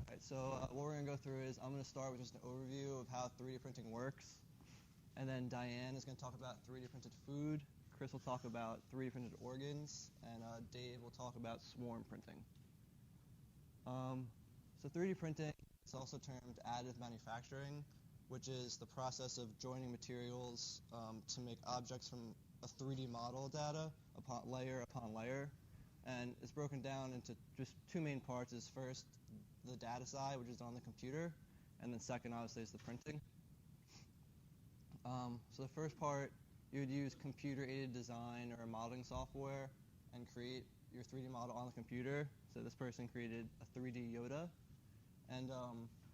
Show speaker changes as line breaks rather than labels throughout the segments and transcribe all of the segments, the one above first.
Right, so what we're going to go through is I'm going to start with just an overview of how 3D printing works, and then Diane is going to talk about 3D printed food, Chris will talk about 3D printed organs, and Dave will talk about swarm printing. So 3D printing is also termed additive manufacturing, which is the process of joining materials to make objects from a 3D model data upon layer. And it's broken down into just two main parts. Is first the data side, which is on the computer, and then second, obviously, is the printing. So the first part, you would use computer-aided design or modeling software and create your 3D model on the computer. So this person created a 3D Yoda. And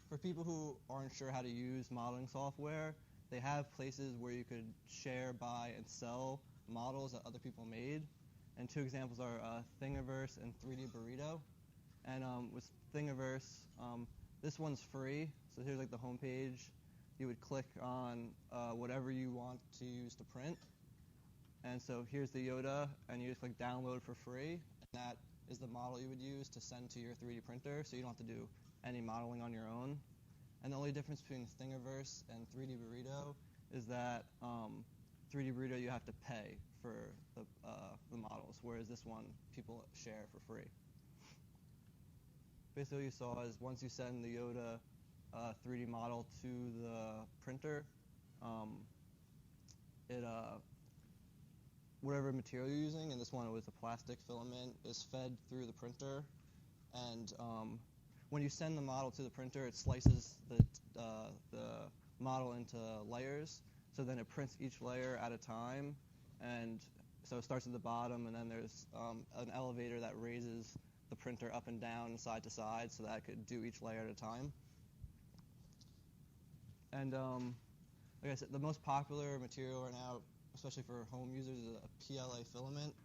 for people who aren't sure how to use modeling software, they have places where you could share, buy, and sell models that other people made. And two examples are Thingiverse and 3D Burrito. And with Thingiverse, this one's free. So here's like the home page. You would click on whatever you want to use to print. And so here's the Yoda, and you just click download for free. And that is the model you would use to send to your 3D printer, so you don't have to do any modeling on your own. And the only difference between Thingiverse and 3D Burrito is that 3D Burrito you have to pay for the models, whereas this one people share for free. Basically what you saw is once you send the Yoda 3D model to the printer, whatever material you're using, and this one was a plastic filament, is fed through the printer. And when you send the model to the printer, it slices the model into layers. So then it prints each layer at a time. And so it starts at the bottom, and then there's an elevator that raises the printer up and down and side to side so that it could do each layer at a time. And like I said, the most popular material right now, especially for home users, is a PLA filament,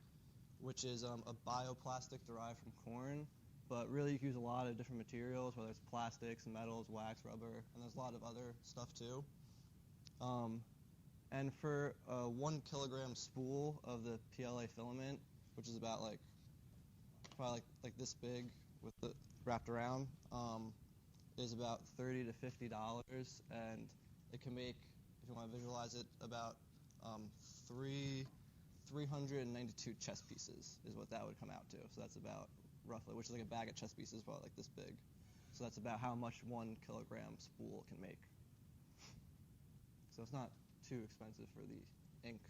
which is a bioplastic derived from corn. But really, you can use a lot of different materials, whether it's plastics, metals, wax, rubber, and there's a lot of other stuff too. And for a 1 kilogram spool of the PLA filament, which is about probably like this big with it wrapped around, is about $30 to $50, and it can make, if you want to visualize it, about 392 chess pieces is what that would come out to. So that's about roughly, which is like a bag of chess pieces, probably like this big. So that's about how much 1 kilogram spool can make. So it's not too expensive for the ink.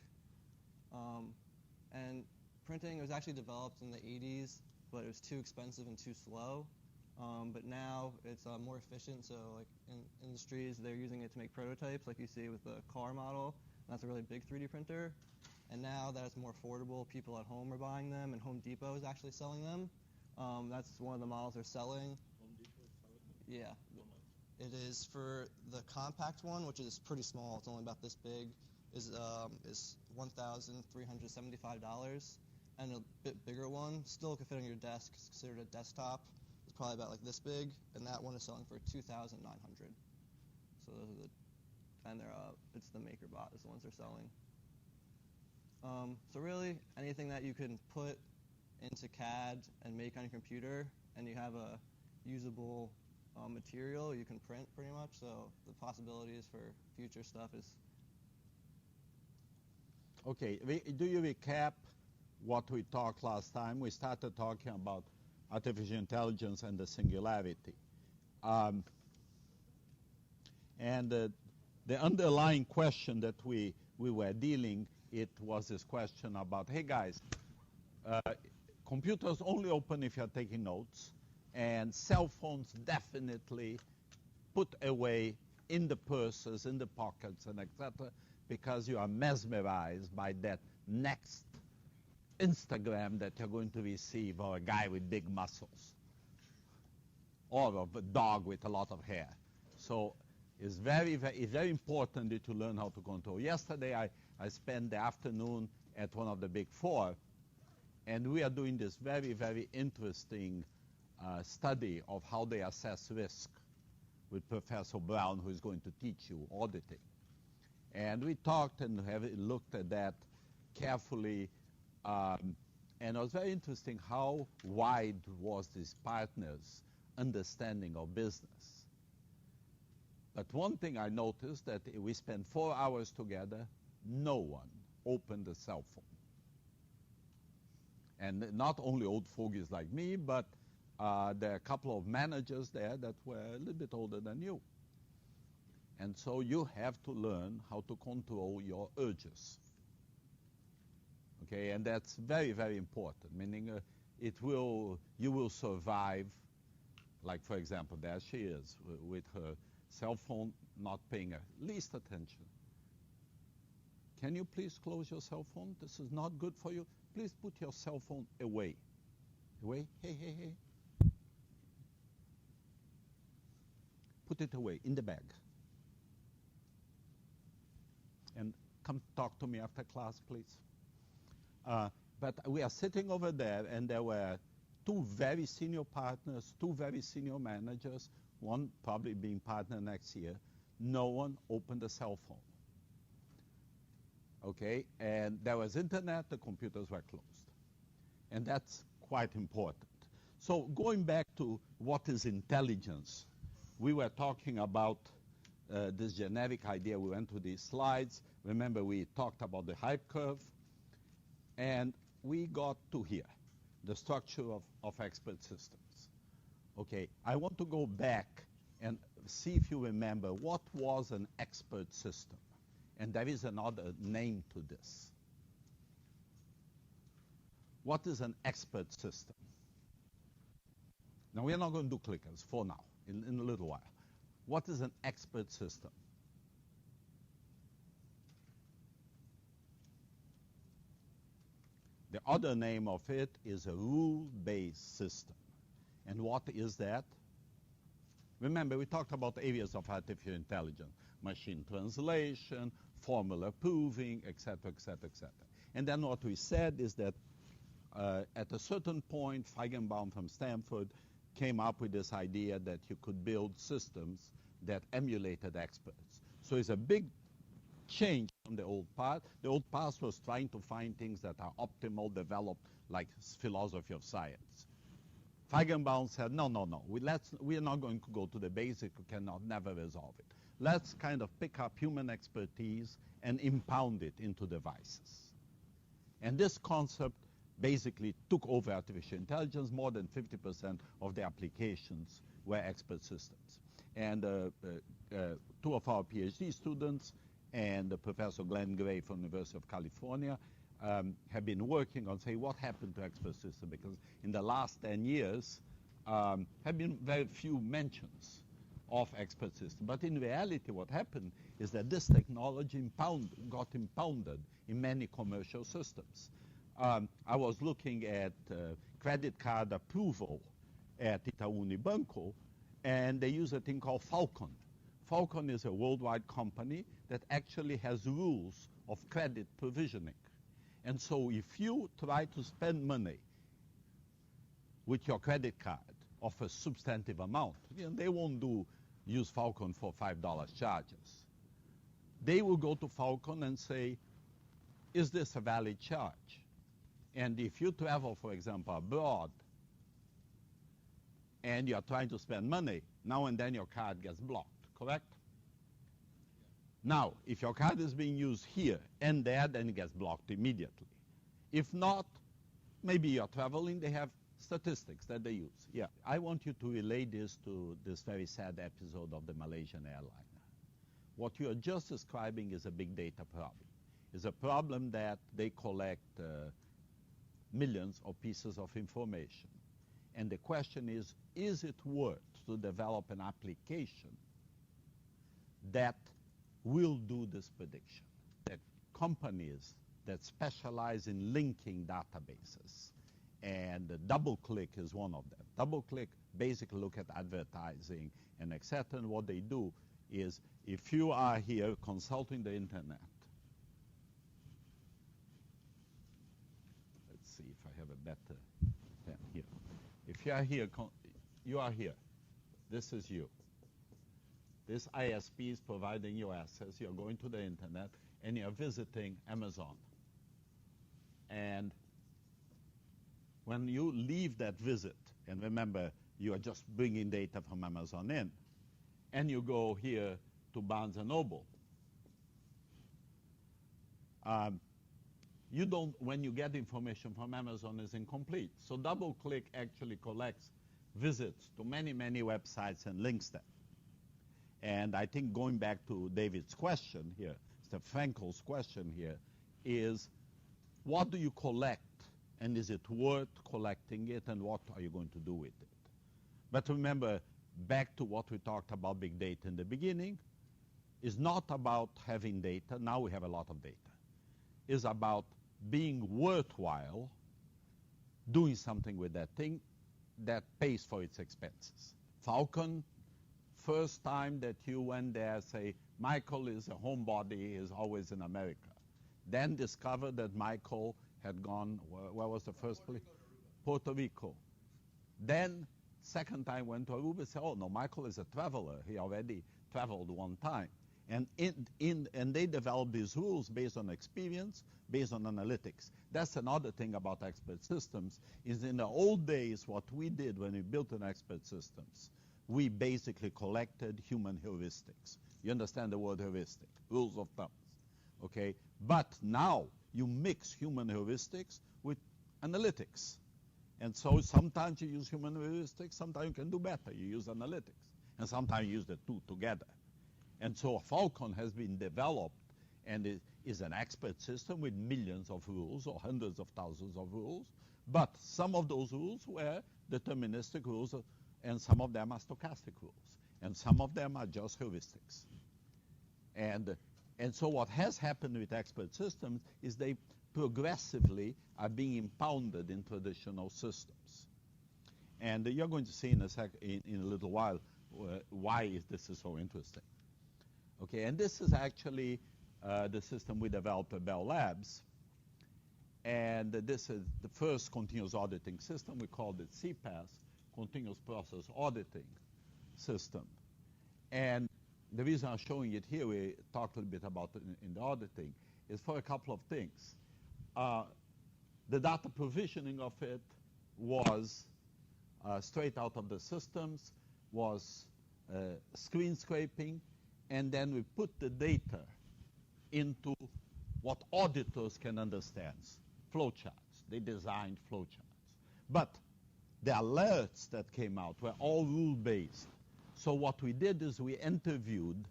And printing was actually developed in the 80s, but it was too expensive and too slow. But now it's more efficient, so like in industries, they're using it to make prototypes, like you see with the car model. That's a really big 3D printer. And now that it's more affordable, people at home are buying them, and Home Depot is actually selling them. That's one of the models they're selling.
Home Depot is selling them?
Yeah. It is for the compact one, which is pretty small. It's only about this big. Is $1,375, and a bit bigger one, still could fit on your desk. It's considered a desktop. It's probably about like this big, and that one is selling for $2,900. So those are and it's the MakerBot is the ones they're selling. So really, anything that you can put into CAD and make on your computer, and you have a usable material, you can print pretty much. So the possibilities for future stuff is.
Okay, do you recap what we talked last time? We started talking about artificial intelligence and the singularity. And the underlying question that we were dealing, it was this question about, hey guys, computers only open if you're taking notes, and cell phones definitely put away in the purses, in the pockets, and etc., because you are mesmerized by that next Instagram that you're going to receive, or a guy with big muscles, or of a dog with a lot of hair. So it's very important to learn how to control. Yesterday, I spent the afternoon at one of the big four, and we are doing this very interesting study of how they assess risk with Professor Brown, who is going to teach you auditing. And we talked and have looked at that carefully, and it was very interesting how wide was these partners' understanding of business. But one thing I noticed, that we spent 4 hours together, no one opened a cell phone. And not only old fogies like me, but there are a couple of managers there that were a little bit older than you. And so you have to learn how to control your urges. Okay, and that's very, very important, meaning you will survive, like, for example, there she is with her cell phone, not paying her least attention. Can you please close your cell phone? This is not good for you. Please put your cell phone away. Away? Hey, hey, hey. Put it away in the bag. And come talk to me after class, please. But we are sitting over there, and there were 2 very senior partners, 2 very senior managers, one probably being partner next year. No one opened a cell phone. Okay, and there was internet, the computers were closed. And that's quite important. So going back to what is intelligence, we were talking about this generic idea. We went to these slides. Remember, we talked about the hype curve. And we got to here, the structure of expert systems. Okay, I want to go back and see if you remember what was an expert system. And there is another name to this. What is an expert system? Now, we're not going to do clickers for now, in a little while. What is an expert system? The other name of it is a rule-based system. And what is that? Remember, we talked about areas of artificial intelligence, machine translation, formula proving, etc., etc., etc. And then what we said is that at a certain point, Appelbaum from Stanford came up with this idea that you could build systems that emulated experts. So it's a big change from the old path. The old path was trying to find things that are optimal, developed, like philosophy of science. Feigenbaum said, no, no, no. We are not going to go to the basic. We cannot never resolve it. Let's kind of pick up human expertise and impound it into devices. And this concept basically took over artificial intelligence. More than 50% of the applications were expert systems. And 2 of our PhD students and Professor Glenn Gray from the University of California have been working on, say, what happened to expert system, because in the last 10 years have been very few mentions of expert system. But in reality, what happened is that this technology got impounded in many commercial systems. I was looking at credit card approval at Itaú Unibanco, and they use a thing called Falcon. Falcon is a worldwide company that actually has rules of credit provisioning. And so if you try to spend money with your credit card of a substantive amount, they won't use Falcon for $5 charges. They will go to Falcon and say, is this a valid charge? And if you travel, for example, abroad, and you are trying to spend money, now and then your card gets blocked, correct? Now, if your card is being used here and there, then it gets blocked immediately. If not, maybe you're traveling, they have statistics that they use. Yeah, I want you to relate this to this very sad episode of the Malaysian airliner. What you are just describing is a big data problem. It's a problem that they collect millions of pieces of information. And the question is it worth to develop an application that will do this prediction? That companies that specialize in linking databases, and DoubleClick is one of them. DoubleClick basically look at advertising and etc. And what they do is, if you are here consulting the internet, let's see if I have a better pen here. If you are here, you are here. This is you. This ISP is providing you access. You're going to the internet and you're visiting Amazon. And when you leave that visit, and remember, you are just bringing data from Amazon in. And you go here to Barnes & Noble. You don't, when you get information from Amazon, is incomplete. So DoubleClick actually collects visits to many, many websites and links them. And I think going back to David's question here, Mr. Frankel's question here, is what do you collect? And is it worth collecting it? And what are you going to do with it? But remember, back to what we talked about big data in the beginning, is not about having data. Now we have a lot of data. It's about being worthwhile, doing something with that thing that pays for its expenses. Falcon, first time that you went there, say, Michael is a homebody, is always in America. Then discovered that Michael had gone, where was the first place? Puerto Rico. Then, second time went to Aruba, said, oh no, Michael is a traveler. He already traveled one time. And they developed these rules based on experience, based on analytics. That's another thing about expert systems, is in the old days, what we did when we built an expert systems, we basically collected human heuristics. You understand the word heuristic, rules of thumbs, okay? But now you mix human heuristics with analytics. And so sometimes you use human heuristics, sometimes you can do better. You use analytics. And sometimes you use the two together. And so Falcon has been developed and it is an expert system with millions of rules or hundreds of thousands of rules. But some of those rules were deterministic rules and some of them are stochastic rules. And some of them are just heuristics. And so what has happened with expert systems is they progressively are being impounded in traditional systems. And you're going to see in a little while why this is so interesting. Okay, and this is actually the system we developed at Bell Labs. And this is the first continuous auditing system. We called it CPAS, Continuous Process Auditing System. And the reason I'm showing it here, we talked a little bit about it in the auditing, is for a couple of things. The data provisioning of it was straight out of the systems, was screen scraping, and then we put the data into what auditors can understand, flowcharts. They designed flowcharts. But the alerts that came out were all rule-based. So what we did is we interviewed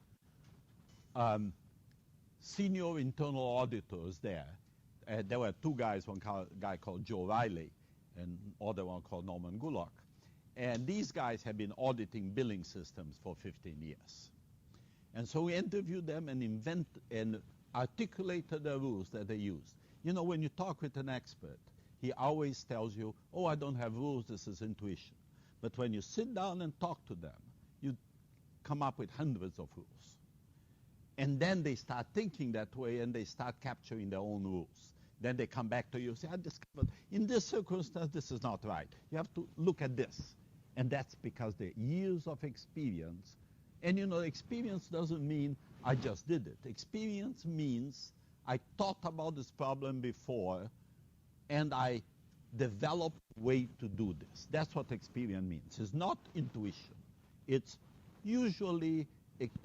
senior internal auditors there. There were two guys, one guy called Joe Riley and other one called Norman Gullock. And these guys have been auditing billing systems for 15 years. And so we interviewed them and articulated the rules that they used. You know, when you talk with an expert, he always tells you, oh, I don't have rules, this is intuition. But when you sit down and talk to them, you come up with hundreds of rules. And then they start thinking that way and they start capturing their own rules. Then they come back to you and say, I discovered in this circumstance, this is not right. You have to look at this. And that's because the years of experience. And you know, experience doesn't mean I just did it. Experience means I thought about this problem before and I developed a way to do this. That's what experience means. It's not intuition. It's usually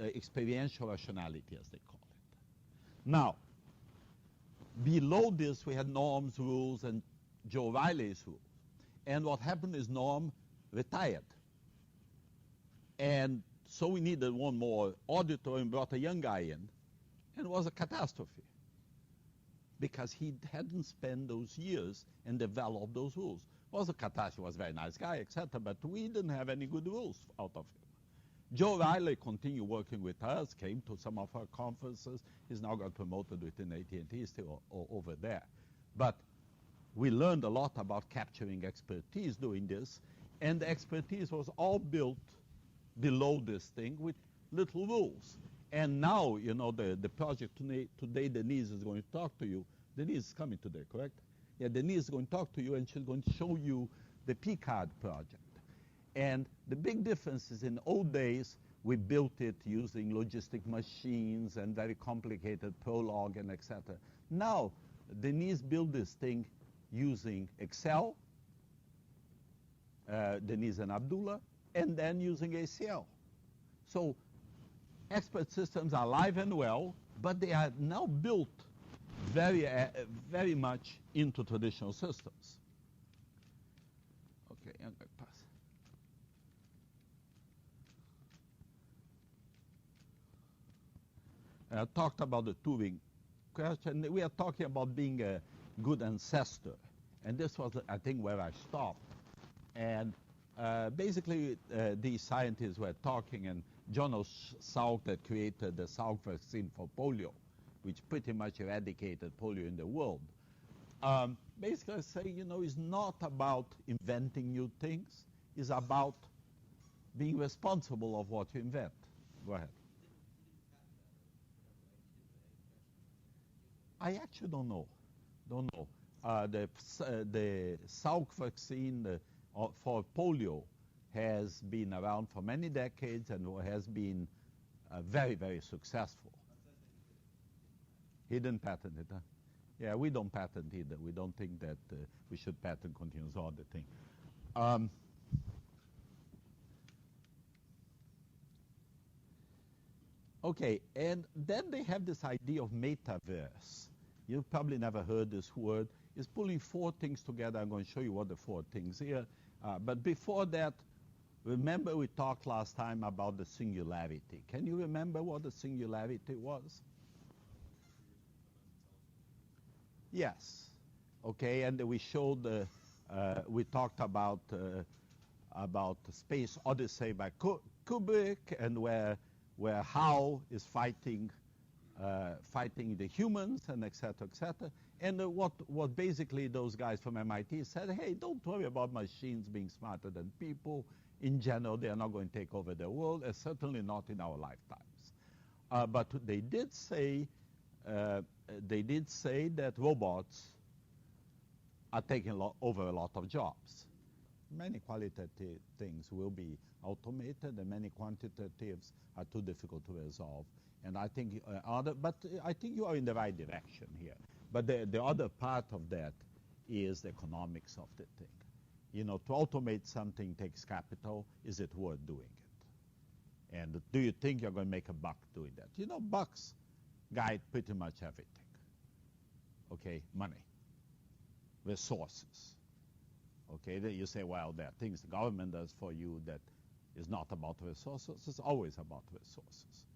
experiential rationality, as they call it. Now, below this, we had Norm's rules and Joe Riley's rules. And what happened is Norm retired. And so we needed one more auditor and brought a young guy in. And it was a catastrophe. Because he hadn't spent those years and developed those rules. It was a catastrophe, he was a very nice guy, etc. But we didn't have any good rules out of him. Joe Riley continued working with us, came to some of our conferences. He's now got promoted within AT&T, he's still over there. But we learned a lot about capturing expertise doing this. And the expertise was all built below this thing with little rules. And now, you know, the project today, Deniz is going to talk to you. Deniz is coming today, correct? Yeah, Deniz is going to talk to you, and she's going to show you the P-card project. And the big difference is in old days, we built it using logistic machines and very complicated Prolog and etc. Now, Deniz built this thing using Excel Deniz and Abdullah, and then using ACL. So expert systems are alive and well, but they are now built very much into traditional systems. Okay, I'm going to pass. I talked about the Turing question. We are talking about being a good ancestor. And this was, I think, where I stopped. And basically, these scientists were talking, and Jonas Salk, that created the Salk vaccine for polio, which pretty much eradicated polio in the world. Basically, I say, it's not about inventing new things. It's about being responsible of what you invent. Go ahead. I actually don't know. The Salk vaccine for polio has been around for many decades and has been very, very successful. He didn't patent it, huh? Yeah, we don't patent either. We don't think that we should patent continuous auditing. Okay, and then they have this idea of metaverse. You've probably never heard this word. It's pulling four things together. I'm going to show you what the four things here. But before that, remember we talked last time about the singularity. Can you remember what the singularity was? Yes. Okay, and we showed, we talked about Space Odyssey by Kubrick, and where HAL is fighting the humans, and et cetera, and what basically those guys from MIT said, hey, don't worry about machines being smarter than people. In general, they are not going to take over the world, and certainly not in our lifetimes. But they did say that robots are taking over a lot of jobs. Many qualitative things will be automated, and many quantitatives are too difficult to resolve. And I think but I think you are in the right direction here. But the other part of that is the economics of the thing. To automate something takes capital. Is it worth doing it? And do you think you're going to make a buck doing that? Bucks guide pretty much everything. Okay, money, resources. Okay, then you say, well, there are things the government does for you that is not about resources. It's always about resources.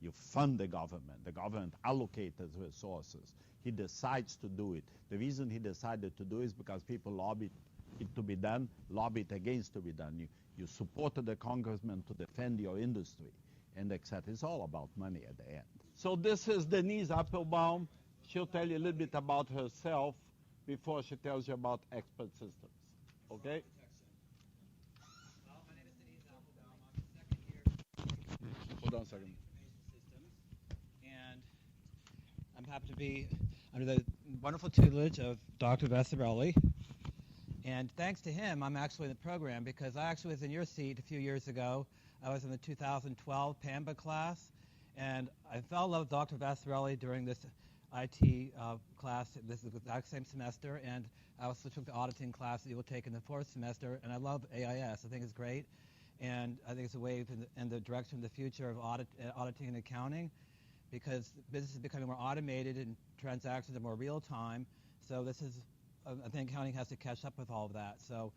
You fund the government allocates resources. He decides to do it. The reason he decided to do it is because people lobbied it to be done, lobbied against to be done. You supported the congressman to defend your industry, and etc. It's all about money at the end. So this is Deniz Appelbaum. She'll tell you a little bit about herself before she tells you about expert systems. Okay?
Well, my name is Deniz Appelbaum. I'm the second year.
Hold on a second.
And I'm happy to be under the wonderful tutelage of Dr. Vasarhelyi. And thanks to him, I'm actually in the program, because I actually was in your seat a few years ago. I was in the 2012 PAMBA class, and I fell in love with Dr. Vasarhelyi during this IT class. This is the exact same semester, and I was switching to auditing class that you will take in the fourth semester, and I love AIS. I think it's great, and I think it's a wave in the direction of the future of auditing and accounting, because business is becoming more automated and transactions are more real time. So this is, I think accounting has to catch up with all of that. So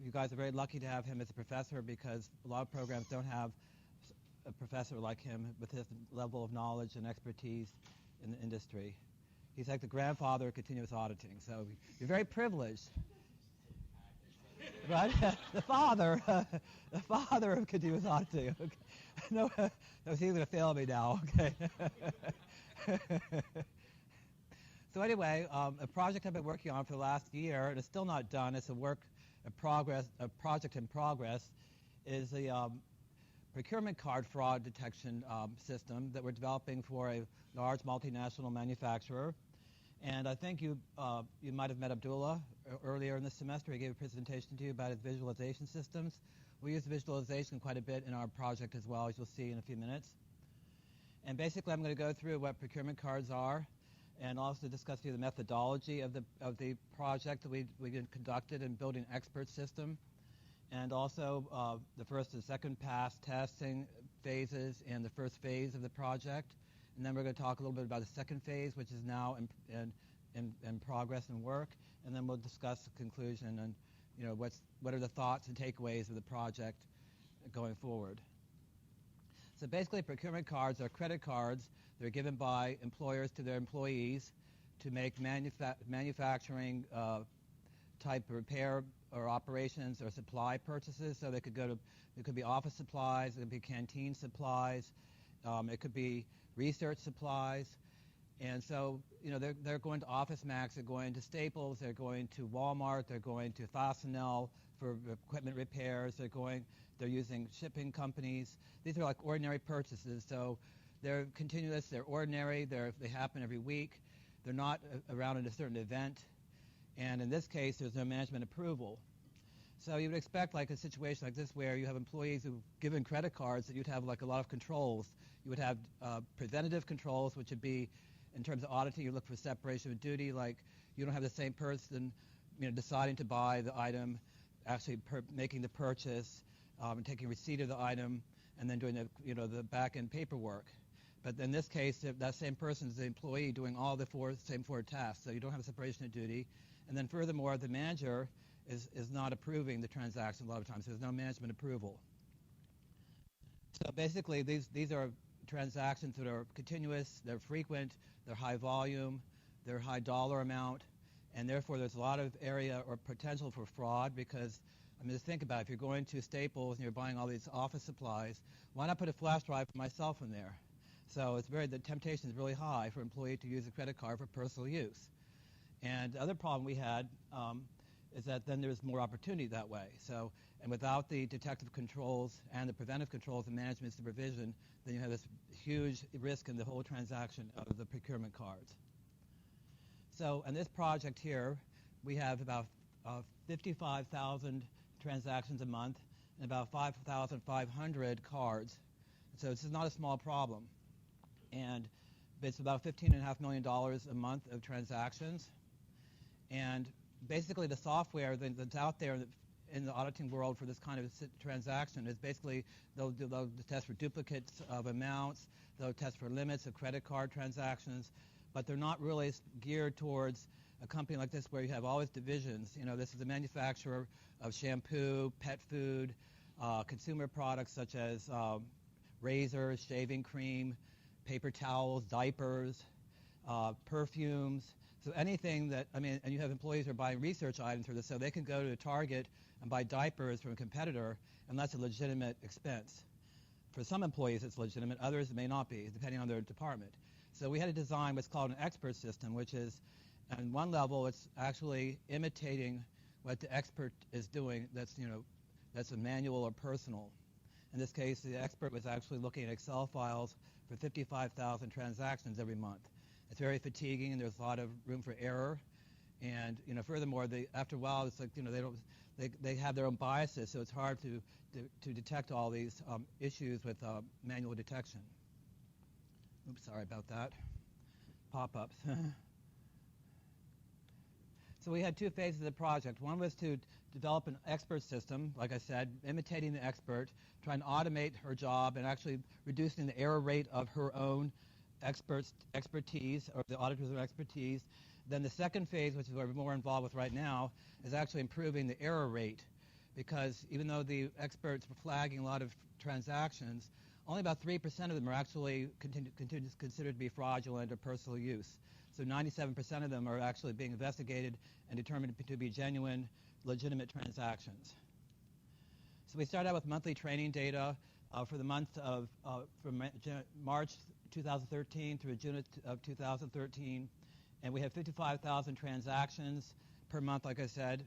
you guys are very lucky to have him as a professor, because a lot of programs don't have a professor like him with his level of knowledge and expertise in the industry. He's like the grandfather of continuous auditing, so you're very privileged. Right? The father of continuous auditing. Okay. No, he's going to fail me now. Okay. So anyway, a project I've been working on for the last year, and it's still not done. It's a project in progress, is the procurement card fraud detection system that we're developing for a large multinational manufacturer. And I think you might have met Abdullah earlier in the semester. He gave a presentation to you about his visualization systems. We use visualization quite a bit in our project as well, as you'll see in a few minutes. And basically, I'm going to go through what procurement cards are, and also discuss the methodology of the project that we conducted in building an expert system, and also the first and second pass testing phases and the first phase of the project. And then we're going to talk a little bit about the second phase, which is now in progress and work, and then we'll discuss the conclusion and what are the thoughts and takeaways of the project going forward. So basically, procurement cards are credit cards. They're given by employers to their employees to make manufacturing type repair or operations or supply purchases. So it could be office supplies, it could be canteen supplies, it could be research supplies. And so, they're going to Office Max, they're going to Staples, they're going to Walmart, they're going to Fastenal for equipment repairs, they're using shipping companies. These are like ordinary purchases, so they're continuous, they're ordinary, they happen every week, they're not around at a certain event, and in this case, there's no management approval. So you would expect like a situation like this where you have employees who've given credit cards that you'd have like a lot of controls. You would have preventative controls, which would be, in terms of auditing, you look for separation of duty, like you don't have the same person deciding to buy the item, actually making the purchase, and taking receipt of the item, and then doing the back-end paperwork. But in this case, that same person is the employee doing all the same four tasks, so you don't have a separation of duty. And then furthermore, the manager is not approving the transaction a lot of times. There's no management approval. So basically, these are transactions that are continuous, they're frequent, they're high volume, they're high dollar amount, and therefore there's a lot of area or potential for fraud because, just think about it, if you're going to Staples and you're buying all these office supplies, why not put a flash drive for myself in there? So the temptation is really high for an employee to use a credit card for personal use. And the other problem we had is that then there's more opportunity that way. So, and without the detective controls and the preventive controls and management supervision, then you have this huge risk in the whole transaction of the procurement cards. So in this project here, we have about 55,000 transactions a month and about 5,500 cards. So this is not a small problem. And it's about $15.5 million a month of transactions. And basically the software that's out there in the auditing world for this kind of transaction is basically they'll test for duplicates of amounts, they'll test for limits of credit card transactions, but they're not really geared towards a company like this where you have all these divisions. This is a manufacturer of shampoo, pet food, consumer products such as razors, shaving cream, paper towels, diapers, perfumes. So anything that, and you have employees who are buying research items for this, so they can go to a Target and buy diapers from a competitor, and that's a legitimate expense. For some employees it's legitimate, others it may not be, depending on their department. So we had to design what's called an expert system, which is, on one level, it's actually imitating what the expert is doing that's a manual or personal. In this case, the expert was actually looking at Excel files for 55,000 transactions every month. It's very fatiguing, and there's a lot of room for error. And furthermore, after a while, it's like they have their own biases, so it's hard to detect all these issues with manual detection. Oops, sorry about that. Pop-ups. So we had two phases of the project. One was to develop an expert system, like I said, imitating the expert, trying to automate her job and actually reducing the error rate of her own expertise, or the auditor's own expertise. Then the second phase, which is what we're more involved with right now, is actually improving the error rate, because even though the experts were flagging a lot of transactions, only about 3% of them are actually considered to be fraudulent or personal use. So 97% of them are actually being investigated and determined to be genuine, legitimate transactions. So we started out with monthly training data for the month of from March 2013 through June of 2013, and we had 55,000 transactions per month, like I said,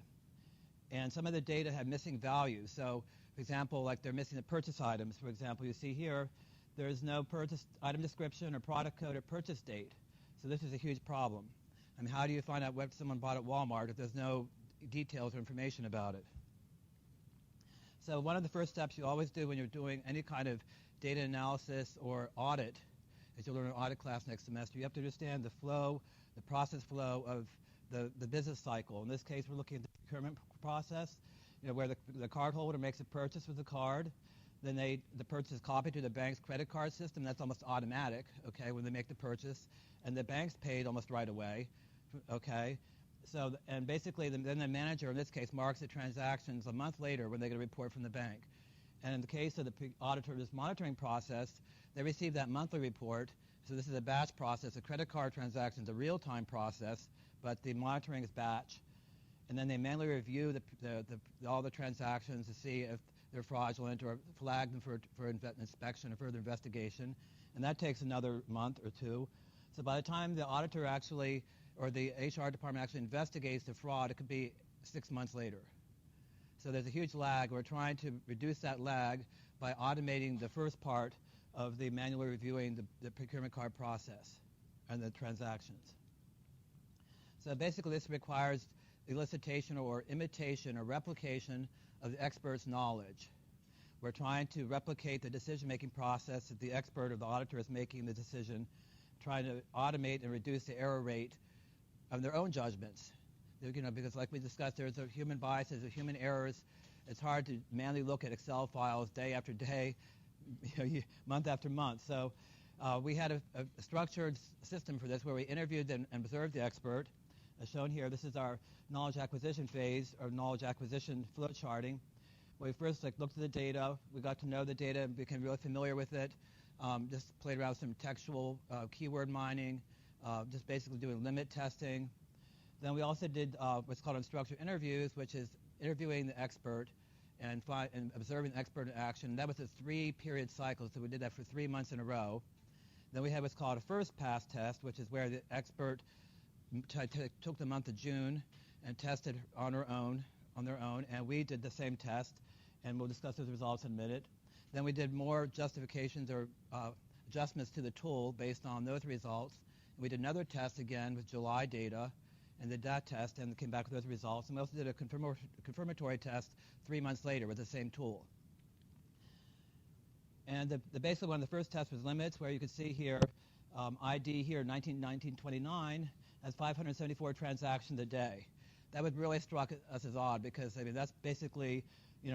and some of the data had missing values. So, for example, like they're missing the purchase items. For example, you see here, there's no purchase item description or product code or purchase date. So this is a huge problem. How do you find out what someone bought at Walmart if there's no details or information about it? So one of the first steps you always do when you're doing any kind of data analysis or audit, as you'll learn in audit class next semester, you have to understand the flow the process flow of the business cycle. In this case, we're looking at the procurement process, where the cardholder makes a purchase with the card. Then the purchase is copied to the bank's credit card system. That's almost automatic, okay, when they make the purchase. And the bank's paid almost right away, okay? So, and basically, then the manager, in this case, marks the transactions a month later when they get a report from the bank. And in the case of the auditor's monitoring process, they receive that monthly report. So this is a batch process. A credit card transaction is a real-time process, but the monitoring is batch. And then they manually review all the transactions to see if they're fraudulent or flag them for inspection or further investigation. And that takes another month or two. So by the time the auditor actually, or the HR department actually investigates the fraud, it could be 6 months later. So there's a huge lag. We're trying to reduce that lag by automating the first part of the manually reviewing the procurement card process and the transactions. So basically this requires elicitation or imitation or replication of the expert's knowledge. We're trying to replicate the decision-making process that the expert or the auditor is making the decision, trying to automate and reduce the error rate of their own judgments. Because like we discussed, there's a human biases, there's human errors. It's hard to manually look at Excel files day after day, month after month. So we had a structured system for this where we interviewed and observed the expert. As shown here, this is our knowledge acquisition phase, or knowledge acquisition flow charting. We first looked at the data, we got to know the data, became really familiar with it, just played around with some textual keyword mining, just basically doing limit testing. Then we also did what's called unstructured interviews, which is interviewing the expert and observing the expert in action. That was a 3-period cycle, so we did that for 3 months in a row. Then we had what's called a first pass test, which is where the expert took the month of June and tested on their own, and we did the same test, and we'll discuss those results in a minute. Then we did more justifications or adjustments to the tool based on those results. And we did another test again with July data, and did that test and came back with those results. And we also did a confirmatory test 3 months later with the same tool. And basically one of the first tests was limits, where you can see here ID here 1929 has 574 transactions a day. That would really struck us as odd because that's basically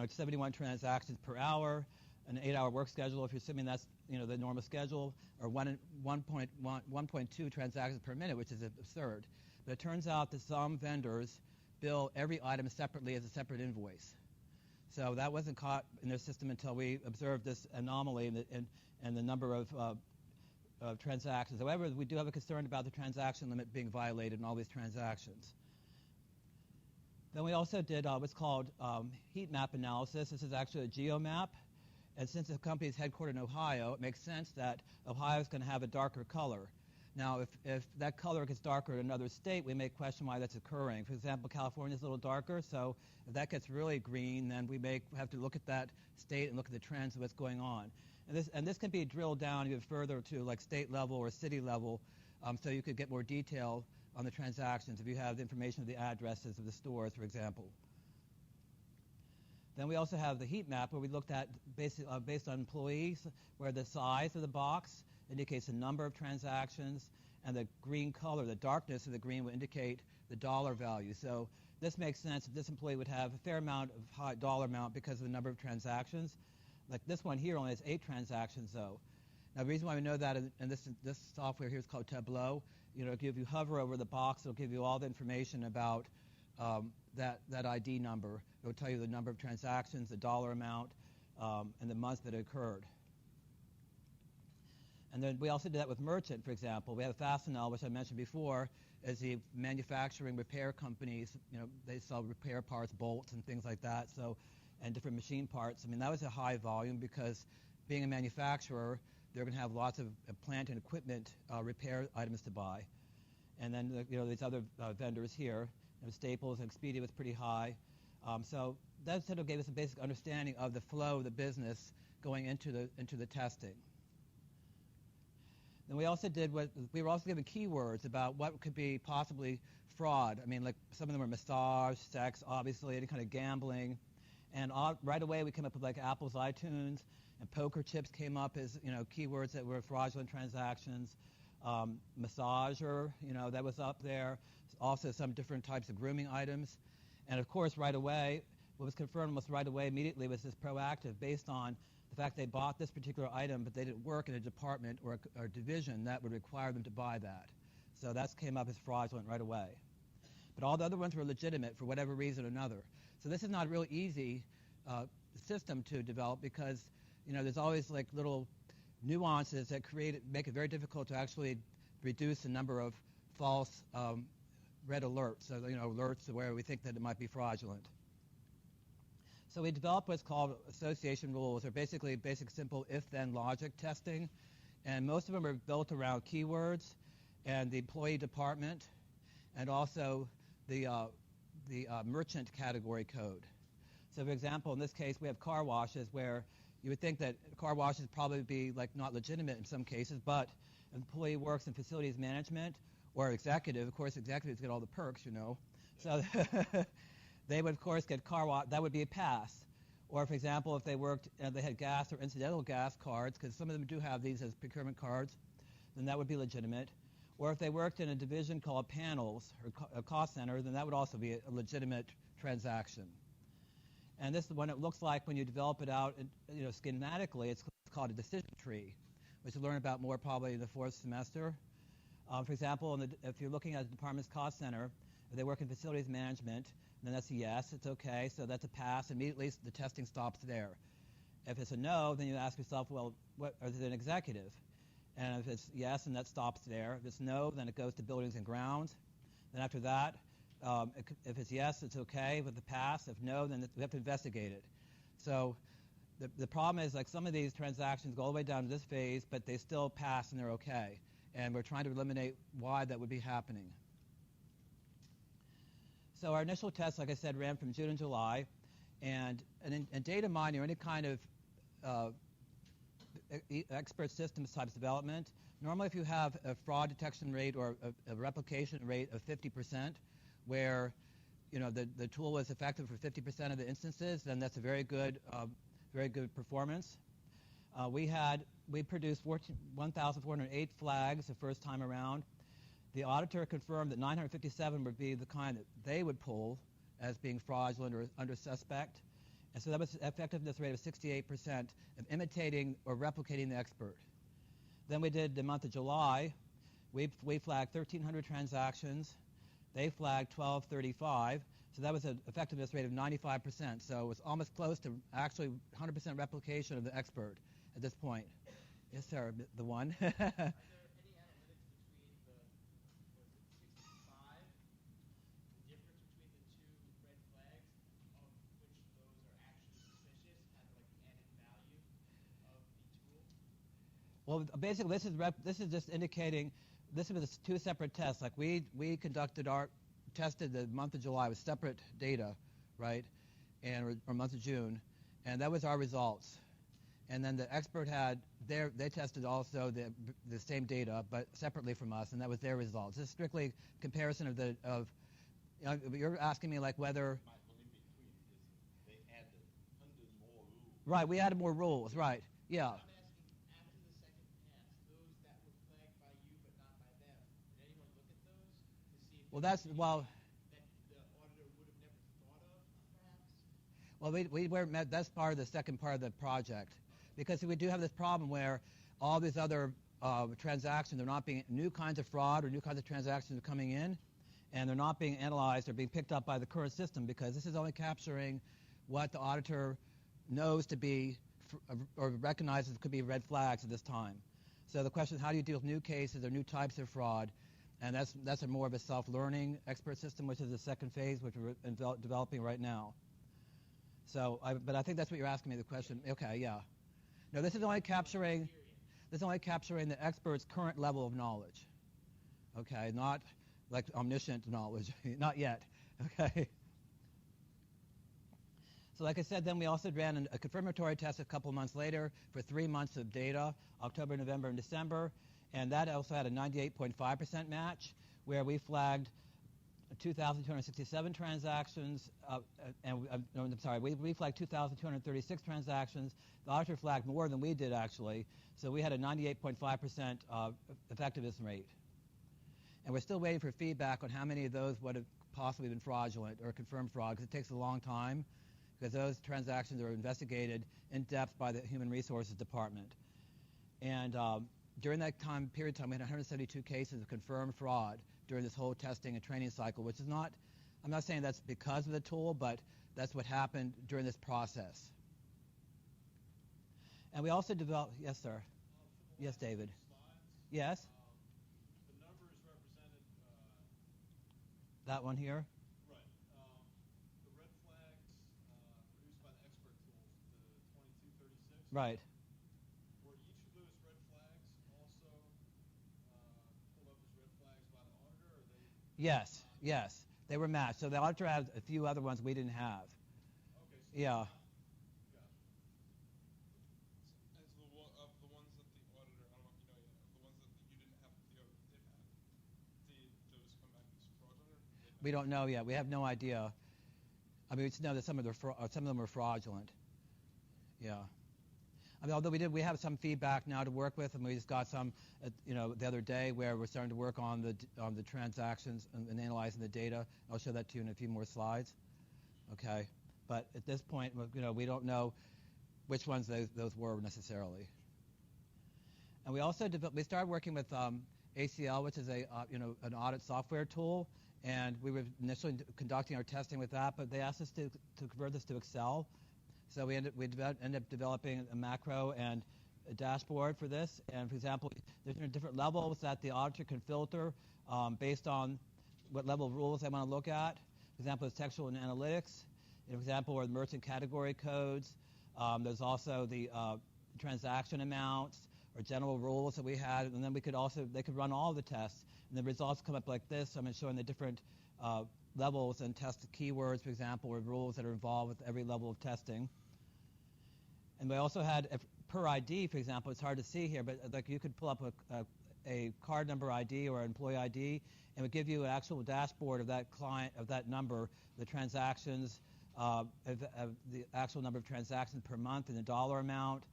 71 transactions per hour, an 8-hour work schedule if you're assuming that's the normal schedule, or 1.2 transactions per minute, which is absurd. But it turns out that some vendors bill every item separately as a separate invoice. So that wasn't caught in their system until we observed this anomaly and the number of transactions. However, we do have a concern about the transaction limit being violated in all these transactions. Then we also did what's called heat map analysis. This is actually a geomap. And since the company is headquartered in Ohio, it makes sense that Ohio is going to have a darker color. Now, if that color gets darker in another state, we may question why that's occurring. For example, California is a little darker, so if that gets really green, then we may have to look at that state and look at the trends of what's going on. And this can be drilled down even further to like state level or city level, so you could get more detail on the transactions if you have the information of the addresses of the stores, for example. Then we also have the heat map where we looked at based on employees, where the size of the box indicates the number of transactions, and the green color, the darkness of the green, will indicate the dollar value. So this makes sense that this employee would have a fair amount of high dollar amount because of the number of transactions. Like this one here only has 8 transactions, though. Now, the reason why we know that, and this software here is called Tableau, if you hover over the box, it'll give you all the information about that ID number. It'll tell you the number of transactions, the dollar amount, and the month that it occurred. And then we also did that with merchant, for example. We have Fastenal, which I mentioned before, as the manufacturing repair companies. They sell repair parts, bolts, and things like that. So, and different machine parts. That was a high volume because being a manufacturer, they're going to have lots of plant and equipment repair items to buy. And then these other vendors here, Staples and Expedia was pretty high. So that sort of gave us a basic understanding of the flow of the business going into the testing. Then we also we were also given keywords about what could be possibly fraud. Like some of them were massage, sex, obviously, any kind of gambling. And right away we came up with like Apple's iTunes, and poker chips came up as keywords that were fraudulent transactions. massager, that was up there. Also some different types of grooming items. And of course, right away, what was confirmed almost right away immediately was this proactive based on the fact they bought this particular item, but they didn't work in a department or a division that would require them to buy that. So that came up as fraudulent right away. But all the other ones were legitimate for whatever reason or another. So this is not a really easy system to develop because, there's always like little nuances that make it very difficult to actually reduce the number of false red alerts, so alerts where we think that it might be fraudulent. So we developed what's called association rules, or basically basic simple if-then logic testing, and most of them are built around keywords and the employee department, and also the merchant category code. So for example, in this case, we have car washes where you would think that car washes probably be like not legitimate in some cases, but an employee works in facilities management or executive. Of course, executives get all the perks, So they would, of course, get car wash. That would be a pass. Or, for example, if they worked and they had gas or incidental gas cards, because some of them do have these as procurement cards, then that would be legitimate. Or if they worked in a division called panels or a cost center, then that would also be a legitimate transaction. And this is what it looks like when you develop it out, schematically. It's called a decision tree, which you'll learn about more probably in the 4th semester. For example, if you're looking at the department's cost center, if they work in facilities management, then that's a yes, it's okay, so that's a pass. Immediately the testing stops there. If it's a no, then you ask yourself, well, is it an executive? And if it's yes, then that stops there. If it's no, then it goes to buildings and grounds. Then after that, if it's yes, it's okay with the pass. If no, then we have to investigate it. So the problem is, like, some of these transactions go all the way down to this phase, but they still pass and they're okay. And we're trying to eliminate why that would be happening. So our initial test, like I said, ran from June and July. And in data mining or any kind of expert systems types development, normally if you have a fraud detection rate or a replication rate of 50%, where the tool was effective for 50% of the instances, then that's a very good performance. We produced 1,408 flags the first time around. The auditor confirmed that 957 would be the kind that they would pull as being fraudulent or under suspect. And so that was an effectiveness rate of 68% of imitating or replicating the expert. Then we did the month of July. We flagged 1,300 transactions. They flagged 1,235. So that was an effectiveness rate of 95%. So it was almost close to actually 100% replication of the expert at this point. Yes, sir, the one.
Are there any analytics between the 65, the difference between the two red flags, of which those are actually suspicious, kind of like the added value of the tool?
Well, basically, this is just indicating, this was two separate tests. Like we tested the month of July with separate data, right, or month of June, and that was our results. And then the expert they tested also the same data, but separately from us, and that was their results. This is strictly comparison of you're asking me like whether.
My only between is they added 100 more rules.
Right, we added more rules, right, yeah.
I'm asking, after the second pass, those that were flagged by you but not by them, did anyone look at those to see if
Well,
that the auditor would have never thought of, perhaps?
Well, we weren't met. That's part of the second part of the project. Because we do have this problem where all these other transactions, they're not being, new kinds of fraud or new kinds of transactions are coming in, and they're not being analyzed or being picked up by the current system, because this is only capturing what the auditor knows to be or recognizes could be red flags at this time. So the question is, how do you deal with new cases or new types of fraud? And that's more of a self-learning expert system, which is the second phase, which we're developing right now. So, but I think that's what you're asking me the question. Okay, yeah. No, this is only capturing the expert's current level of knowledge. Okay, not like omniscient knowledge, not yet. Okay. So like I said, then we also ran a confirmatory test a couple months later for 3 months of data, October, November, and December, and that also had a 98.5% match, where we flagged 2,267 transactions, we flagged 2,236 transactions. The auditor flagged more than we did, actually. So we had a 98.5% effectiveness rate. And we're still waiting for feedback on how many of those would have possibly been fraudulent or confirmed fraud, because it takes a long time, because those transactions are investigated in depth by the Human Resources Department. And during that period of time, we had 172 cases of confirmed fraud during this whole testing and training cycle, which is not, I'm not saying that's because of the tool, but that's what happened during this process. And we also developed, yes, sir. Yes, David.
Slides,
Yes,
the numbers represented,
that one here.
right, the red flags produced by the expert tools, the 2236.
Right.
Were each of those red flags also pulled up as red flags by the auditor, or they?
Yes, yes. They were matched. So the auditor had a few other ones we didn't have.
Okay. So
Yeah.
Got it.
As the ones that the auditor, I don't know if you know yet, of the ones that you didn't have, the auditor did have, did those come back as fraudulent?
We don't know yet. We have no idea. I mean, we just know that some of them were fraudulent. Yeah. I mean, although we have some feedback now to work with, and we just got some, the other day where we're starting to work on the transactions and analyzing the data. I'll show that to you in a few more slides. Okay. But at this point, we don't know which ones those were necessarily. And we also we started working with ACL, which is an audit software tool, and we were initially conducting our testing with that, but they asked us to convert this to Excel. So we ended up developing a macro and a dashboard for this. And for example, there's different levels that the auditor can filter based on what level of rules they want to look at. For example, there's textual and analytics. For example, or the merchant category codes. There's also the transaction amounts or general rules that we had. And then they could run all the tests. And the results come up like this. I'm showing the different levels and test keywords, for example, or rules that are involved with every level of testing. And we also had, per ID, for example, it's hard to see here, but like you could pull up a card number ID or employee ID, and it would give you an actual dashboard of that client, of that number, the transactions, of the actual number of transactions per month and the dollar amount,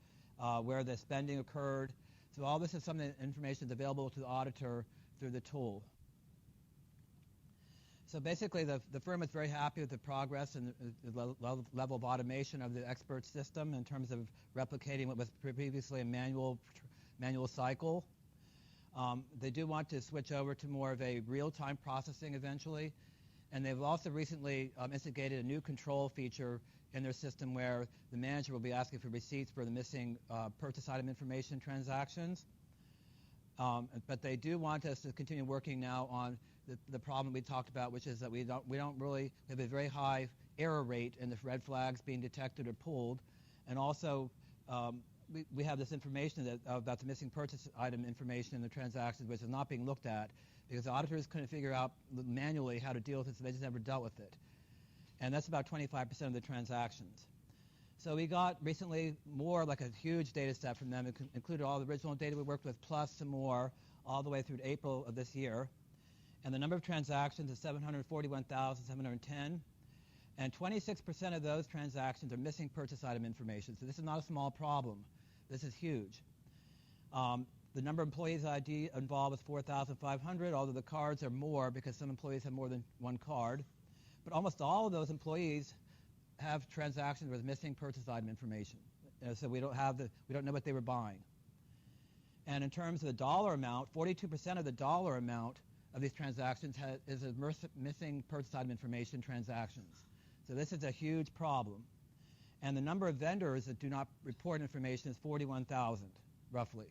where the spending occurred. So all this is some information that's available to the auditor through the tool. So basically, the firm is very happy with the progress and the level of automation of the expert system in terms of replicating what was previously a manual cycle. They do want to switch over to more of a real-time processing eventually. And they've also recently instigated a new control feature in their system where the manager will be asking for receipts for the missing purchase item information transactions. But they do want us to continue working now on the problem we talked about, which is that we have a very high error rate in the red flags being detected or pulled, and also we have this information about the missing purchase item information in the transactions, which is not being looked at because the auditors couldn't figure out manually how to deal with it, so they just never dealt with it. And that's about 25% of the transactions. So we got recently more, like a huge data set from them. It included all the original data we worked with plus some more all the way through to April of this year. And the number of transactions is 741,710. And 26% of those transactions are missing purchase item information. So this is not a small problem. This is huge. The number of employees ID involved is 4,500, although the cards are more because some employees have more than one card. But almost all of those employees have transactions with missing purchase item information. So we don't know what they were buying. And in terms of the dollar amount, 42% of the dollar amount of these transactions is a missing purchase item information transactions. So this is a huge problem. And the number of vendors that do not report information is 41,000, roughly.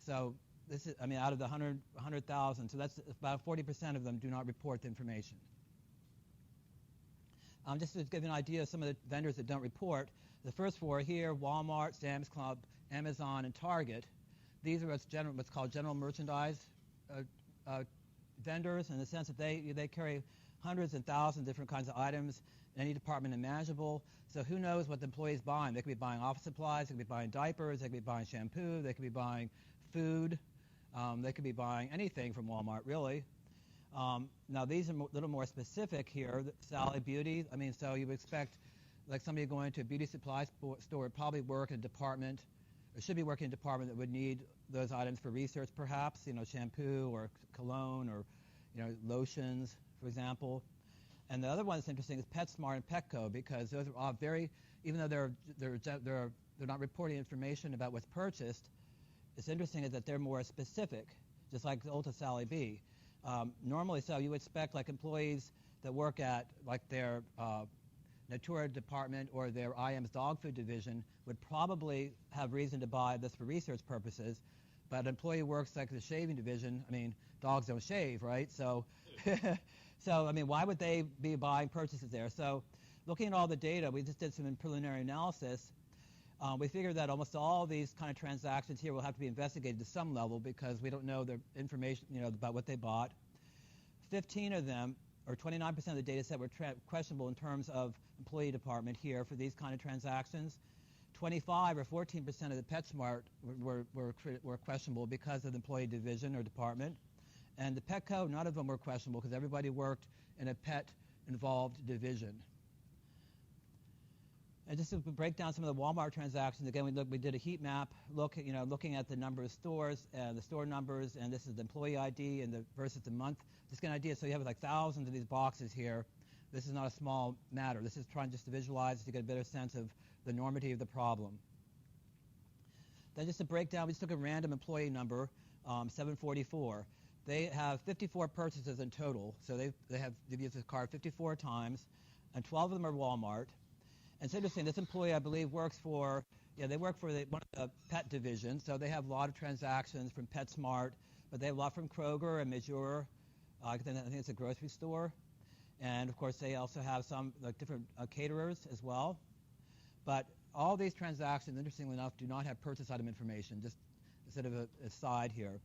So this is, out of the 100,000, so that's about 40% of them do not report the information. Just to give you an idea of some of the vendors that don't report, the first four here, Walmart, Sam's Club, Amazon, and Target, these are what's called general merchandise vendors, in the sense that they carry hundreds and thousands of different kinds of items in any department imaginable. So who knows what the employee's buying? They could be buying office supplies, they could be buying diapers, they could be buying shampoo, they could be buying food, they could be buying anything from Walmart, really. Now these are a little more specific here. Sally Beauty, I mean, so you would expect like somebody going to a beauty supply store would probably work in a department, or should be working in a department that would need those items for research perhaps, shampoo or cologne or, lotions, for example. And the other one that's interesting is PetSmart and Petco, because those are all very, even though they're not reporting information about what's purchased, it's interesting is that they're more specific, just like the Ulta Sally B. Normally, so you would expect like employees that work at like their Natura department or their IM's dog food division would probably have reason to buy this for research purposes, but an employee who works like the shaving division, I mean, dogs don't shave, right? So, I mean, why would they be buying purchases there? So looking at all the data, we just did some preliminary analysis. We figured that almost all these kind of transactions here will have to be investigated to some level because we don't know the information, about what they bought. 15 of them, or 29% of the data set, were questionable in terms of employee department here for these kind of transactions. 25 or 14% of the PetSmart were questionable because of the employee division or department. And the Petco, none of them were questionable because everybody worked in a pet-involved division. And just to break down some of the Walmart transactions, again, we did a heat map, looking at the number of stores, the store numbers, and this is the employee ID and versus the month. Just get an idea. So you have like thousands of these boxes here. This is not a small matter. This is trying just to visualize to get a better sense of the enormity of the problem. Then just to break down, we just took a random employee number, 744. They have 54 purchases in total. So they've used the card 54 times, and 12 of them are Walmart. And it's interesting, this employee, I believe, works for, they work for one of the pet divisions, so they have a lot of transactions from PetSmart, but they have a lot from Kroger and Mazur. I think it's a grocery store. And, of course, they also have some different caterers as well. But all these transactions, interestingly enough, do not have purchase item information, just sort of a side here.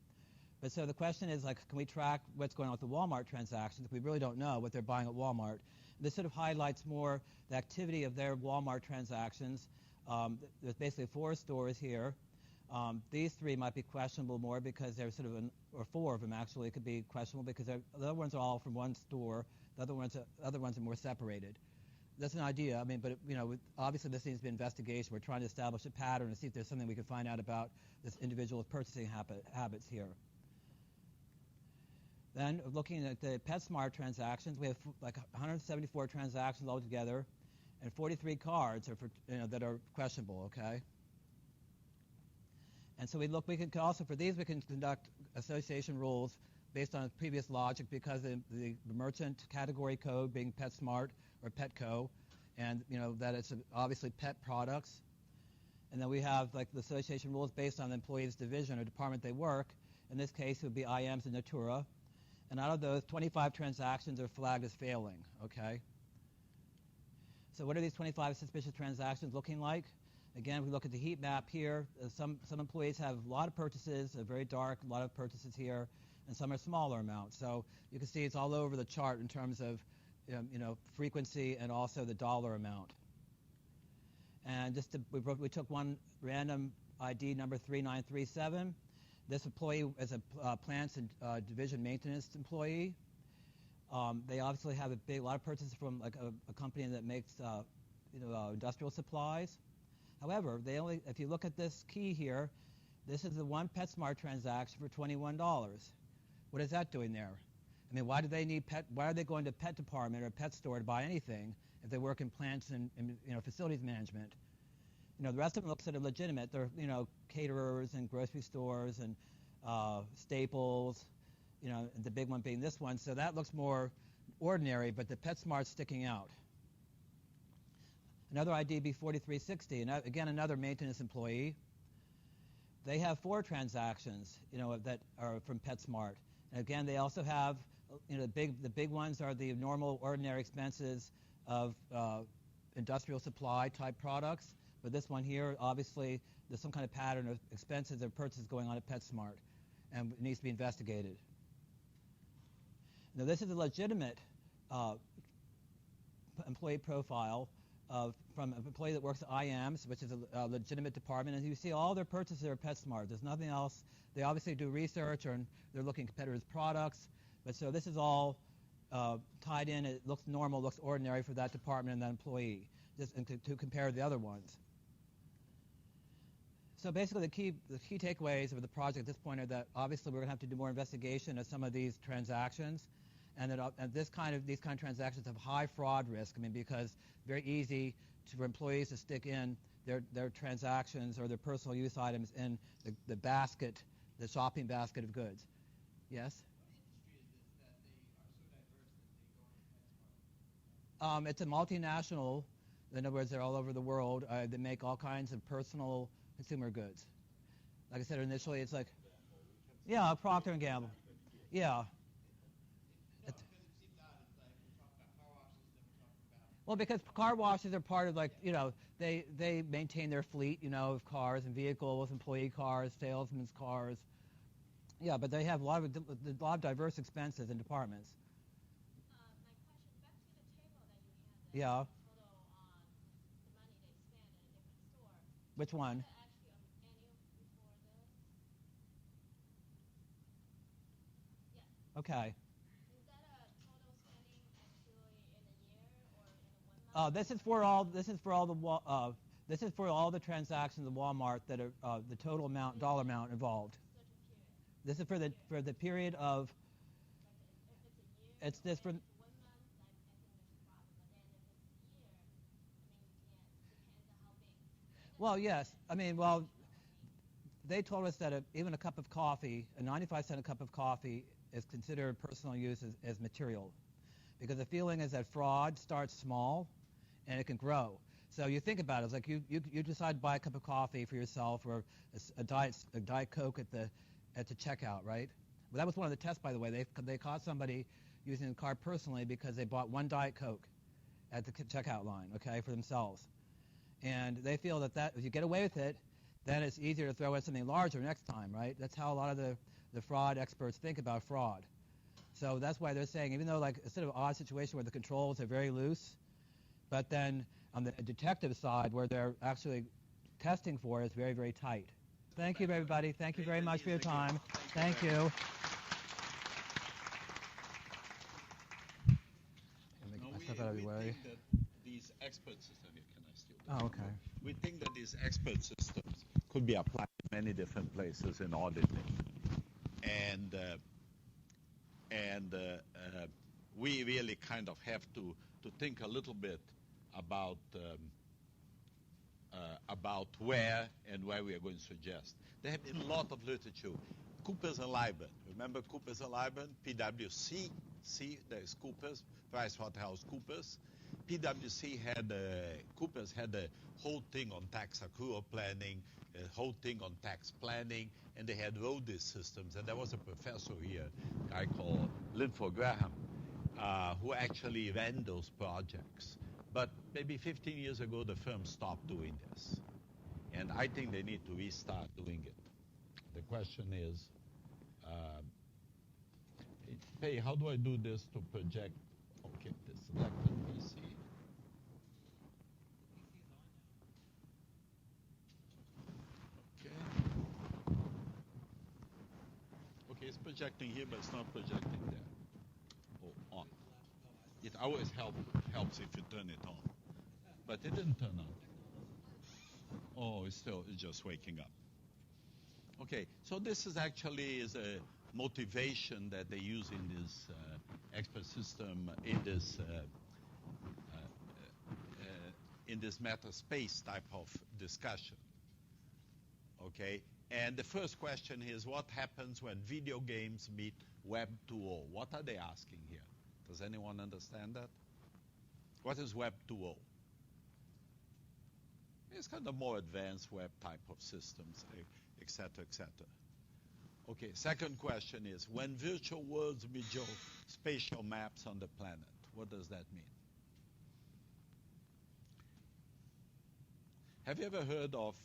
But so the question is, can we track what's going on with the Walmart transactions? We really don't know what they're buying at Walmart. This sort of highlights more the activity of their Walmart transactions. There's basically 4 stores here. These 3 might be questionable more because they're sort of, or 4 of them actually could be questionable because the other ones are all from one store. The other ones are more separated. That's an idea. I mean, but obviously this needs to be investigation. We're trying to establish a pattern and see if there's something we can find out about this individual's purchasing habits here. Then looking at the PetSmart transactions, we have like 174 transactions altogether, and 43 cards are that are questionable. Okay. And so we can also for these we can conduct association rules based on previous logic because the merchant category code being PetSmart or Petco, and that it's obviously pet products. And then we have like the association rules based on the employee's division or department they work. In this case, it would be IMs and Natura. And out of those, 25 transactions are flagged as failing, okay? So what are these 25 suspicious transactions looking like? Again, we look at the heat map here. Some employees have a lot of purchases, very dark, a lot of purchases here, and some are smaller amounts. So you can see it's all over the chart in terms of frequency and also the dollar amount. And we took one random ID number 3937. This employee is a plants and division maintenance employee. They obviously have a lot of purchases from like a company that makes industrial supplies. However, if you look at this key here, this is the one PetSmart transaction for $21. What is that doing there? I mean, why are they going to pet department or pet store to buy anything if they work in plants and facilities management? The rest of them look sort of legitimate. They're caterers and grocery stores and Staples, the big one being this one. So that looks more ordinary, but the PetSmart's sticking out. Another ID B4360, and again another maintenance employee. They have 4 transactions, that are from PetSmart. And again, they also have, the big ones are the normal ordinary expenses of industrial supply type products. But this one here, obviously, there's some kind of pattern of expenses or purchases going on at PetSmart, and it needs to be investigated. Now, this is a legitimate employee profile from an employee that works at IAMS, which is a legitimate department, and you see all their purchases are PetSmart. There's nothing else. They obviously do research, or they're looking at competitors' products. But so this is all tied in. It looks normal, looks ordinary for that department and that employee, just and to compare the other ones. So basically, the key takeaways of the project at this point are that obviously we're going to have to do more investigation of some of these transactions, and that these kind of transactions have high fraud risk. I mean, because very easy for employees to stick in their transactions or their personal use items in the basket, the shopping basket of goods. Yes. It's a multinational. In other words, they're all over the world. They make all kinds of personal consumer goods. Like I said initially, it's like, yeah, Procter & Gamble. Yeah. Well, because car washes are part of, like, they maintain their fleet, of cars and vehicles, employee cars, salesmen's cars. Yeah, but they have a lot of diverse expenses and departments.
My question, back to the table that you had.
Yeah.
Total the money they spend in a different store.
Which one?
Is that actually annual before this? Yes.
Okay.
Is that a total spending actually in a year or in 1 month?
This is for all the transactions of Walmart that are the total amount, dollar amount involved. This is for the period of. It's this for.
1 month, I think there's a problem. But then if it's a year, I mean, it depends on how big.
Well, yes. I mean, well, they told us that even a cup of coffee, a 95-cent cup of coffee, is considered personal use as material, because the feeling is that fraud starts small, and it can grow. So you think about it. It's like you decide to buy a cup of coffee for yourself or a diet Coke at the checkout, right? Well, that was one of the tests, by the way. They caught somebody using the card personally because they bought one Diet Coke at the checkout line, okay, for themselves. And they feel that if you get away with it, then it's easier to throw in something larger next time, right? That's how a lot of the fraud experts think about fraud. So that's why they're saying, even though, like, instead of an odd situation where the controls are very loose, but then on the detective side where they're actually testing for it is very, very tight. Thank you, everybody. Thank you very much for your time. Thank you.
No, we think that these expert systems, can I steal this?
Oh, okay.
We think that these expert systems could be applied in many different places in auditing. And we really kind of have to think a little bit about where and where we are going to suggest. There have been a lot of literature. Coopers and Lybrand. Remember Coopers and Lybrand? PwC, there is Coopers, PricewaterhouseCoopers. Coopers had a whole thing on tax accrual planning, a whole thing on tax planning, and they had RODIS systems. And there was a professor here, a guy called Linford Graham, who actually ran those projects. But maybe 15 years ago, the firm stopped doing this. And I think they need to restart doing it. The question is, hey, how do I do this to project? Okay, this selected PC. Okay. Okay, it's projecting here, but it's not projecting there. Oh, on. It always helps if you turn it on. But it didn't turn on. Oh, it's just waking up. Okay, so this is actually a motivation that they use in this expert system, in this meta space type of discussion. Okay, and the first question is, what happens when video games meet Web 2.0? What are they asking here? Does anyone understand that? What is Web 2.0? It's kind of more advanced web type of systems, et cetera, et cetera. Okay, second question is, when virtual worlds meet spatial maps on the planet, what does that mean? Have you ever heard of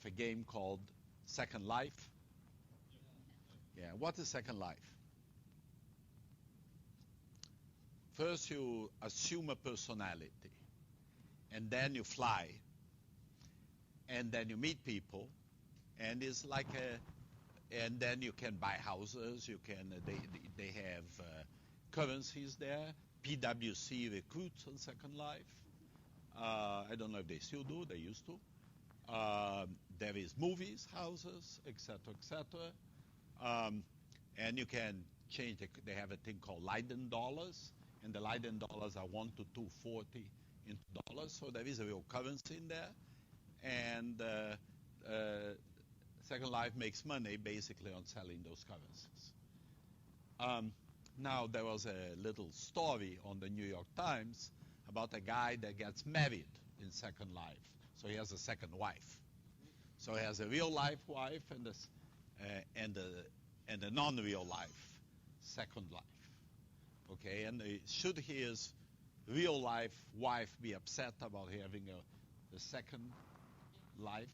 a game called Second Life? Yeah, what is Second Life? First you assume a personality, and then you fly, and then you meet people, and it's like and then you can buy houses. You can they have currencies there. PwC recruits on Second Life. I don't know if they still do. They used to. There is movies, houses, etc., etc. And you can change. They have a thing called Leiden dollars, and the Leiden dollars are 1 to 240 into dollars. So there is a real currency in there, and Second Life makes money basically on selling those currencies. Now, there was a little story on the New York Times about a guy that gets married in Second Life. So he has a second wife. So he has a real life wife and a non-real life second life. Okay, and should his real life wife be upset about having a second life?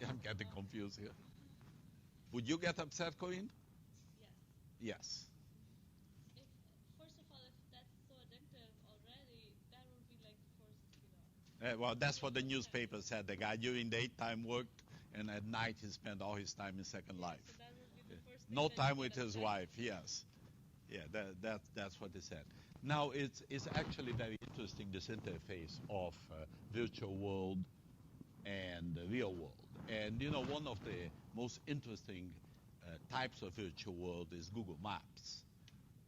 I'm getting confused here. Would you get upset, Corinne?
Yes.
Yes.
First of all, if that's so addictive already, that would be like the first, you know.
Well, that's what the newspaper said. The guy during daytime worked, and at night he spent all his time in Second Life.
So that would be the first thing
No
that
time
you
with
get
his
upset.
wife, yes. Yeah, that's what they said. Now, it's actually very interesting, this interface of virtual world and the real world. And, you know, one of the most interesting types of virtual world is Google Maps,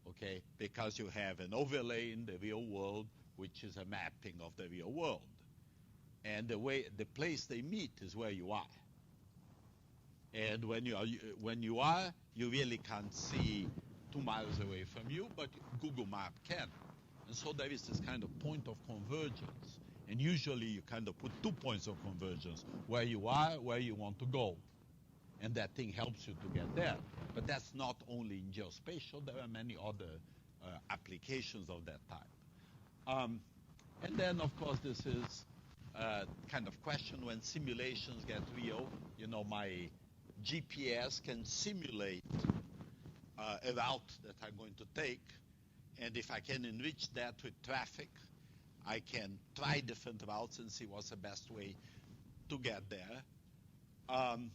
okay? Because you have an overlay in the real world, which is a mapping of the real world. And the place they meet is where you are. And when you are, you really can't see 2 miles away from you, but Google Map can. And so there is this kind of point of convergence. And usually you kind of put 2 points of convergence, where you are, where you want to go. And that thing helps you to get there. But that's not only in geospatial. There are many other applications of that type. And then, of course, this is kind of question when simulations get real. You know, my GPS can simulate a route that I'm going to take, and if I can enrich that with traffic, I can try different routes and see what's the best way to get there. And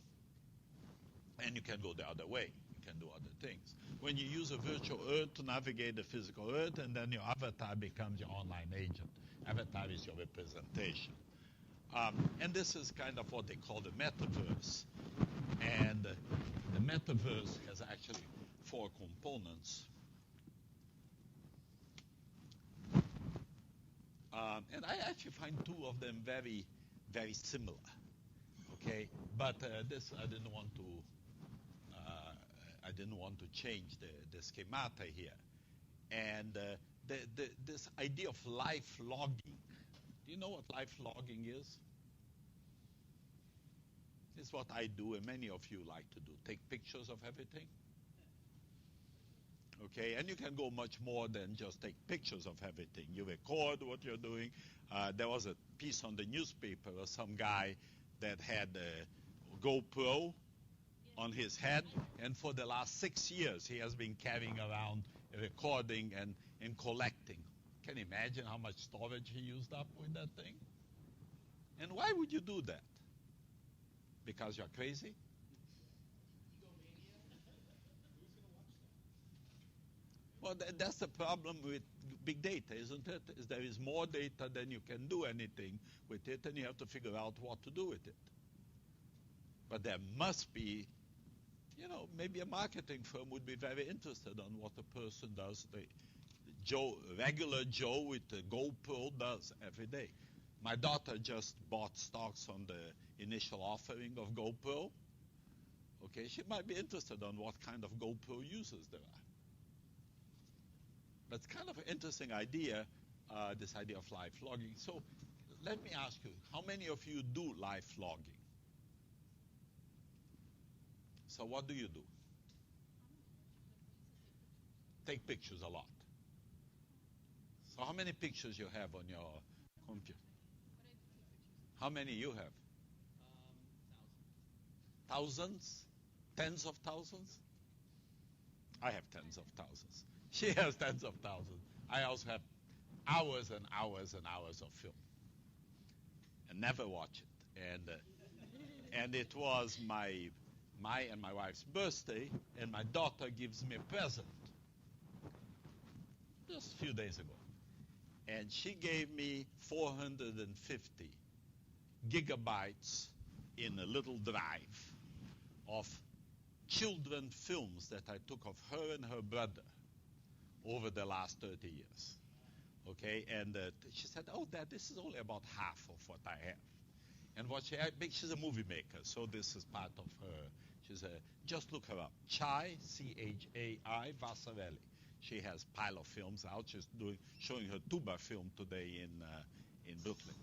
you can go the other way. You can do other things. When you use a virtual Earth to navigate the physical Earth, and then your avatar becomes your online agent. Avatar is your representation. And this is kind of what they call the Metaverse. And the Metaverse has actually 4 components. And I actually find 2 of them very, very similar. Okay, but this I didn't want to change the schemata here. And this idea of life logging. Do you know what life logging is? It's what I do, and many of you like to do. Take pictures of everything. Okay, and you can go much more than just take pictures of everything. You record what you're doing. There was a piece on the newspaper of some guy that had a GoPro on his head, and for the last 6 years he has been carrying around recording and collecting. Can you imagine how much storage he used up with that thing? And why would you do that? Because you're crazy? Well, that's the problem with big data, isn't it? Is there is more data than you can do anything with it, and you have to figure out what to do with it. But there must be, you know, maybe a marketing firm would be very interested on what a person does. Regular Joe with the GoPro does every day. My daughter just bought stocks on the initial offering of GoPro. Okay, she might be interested on what kind of GoPro users there are. But it's kind of an interesting idea, this idea of live logging. So let me ask you, how many of you do live logging? So what do you do? Take pictures a lot. So how many pictures you have on your computer? How many you have? Thousands? Tens of thousands? I have tens of thousands. She has tens of thousands. I also have hours and hours and hours of film. And never watch it. And it was my my and my wife's birthday, and my daughter gives me a present just a few days ago. And she gave me 450 gigabytes in a little drive of children films that I took of her and her brother over the last 30 years. Okay, and she said, "Oh, Dad, this is only about half of what I have." And what she's a movie maker, so this is part of her. Just look her up, Chai, C-H-A-I, Vasarhelyi. She has pile of films out. She's showing her Tuba film today in Brooklyn.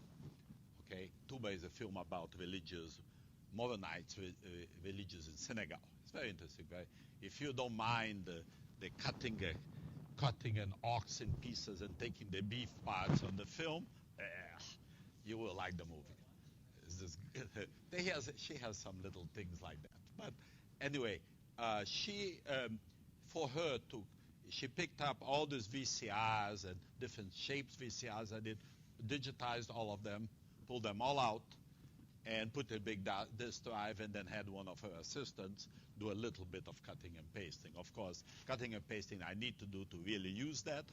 Okay, Tuba is a film about Maronite religions in Senegal. It's very interesting, right? If you don't mind the cutting an ox in pieces and taking the beef parts on the film, you will like the movie. She has some little things like that. But anyway, she picked up all these VCRs and different shapes VCRs. I did digitized all of them, pulled them all out, and put a big disk drive, and then had one of her assistants do a little bit of cutting and pasting. Of course, cutting and pasting I need to do to really use that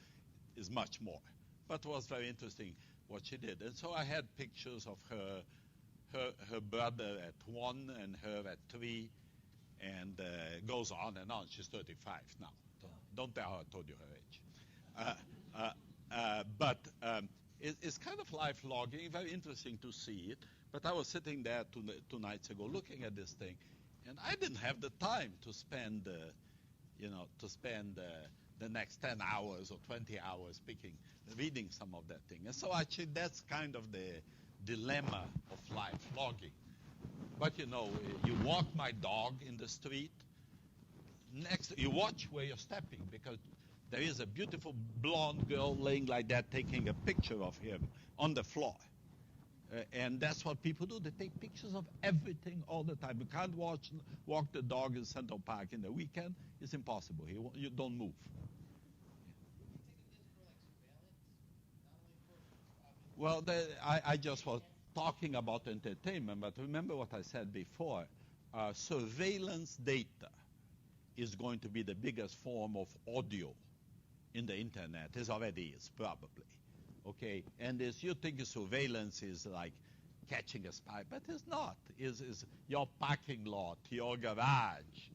is much more. But it was very interesting what she did. And so I had pictures of her brother at 1 and her at 3, and goes on and on. She's 35 now. Don't tell her I told you her age. But it's kind of life logging, very interesting to see it. But I was sitting there 2 nights ago looking at this thing, and I didn't have the time to spend, the next 10 hours or 20 hours reading some of that thing. And so actually that's kind of the dilemma of life logging. But you walk my dog in the street, you watch where you're stepping, because there is a beautiful blonde girl laying like that taking a picture of him on the floor. And that's what people do. They take pictures of everything all the time. You can't walk the dog in Central Park in the weekend. It's impossible. You don't move. Well, I just was talking about entertainment, but remember what I said before. Surveillance data is going to be the biggest form of audio in the internet. It already is, probably. Okay, and you think surveillance is like catching a spy, but it's not. It's your parking lot, your garage.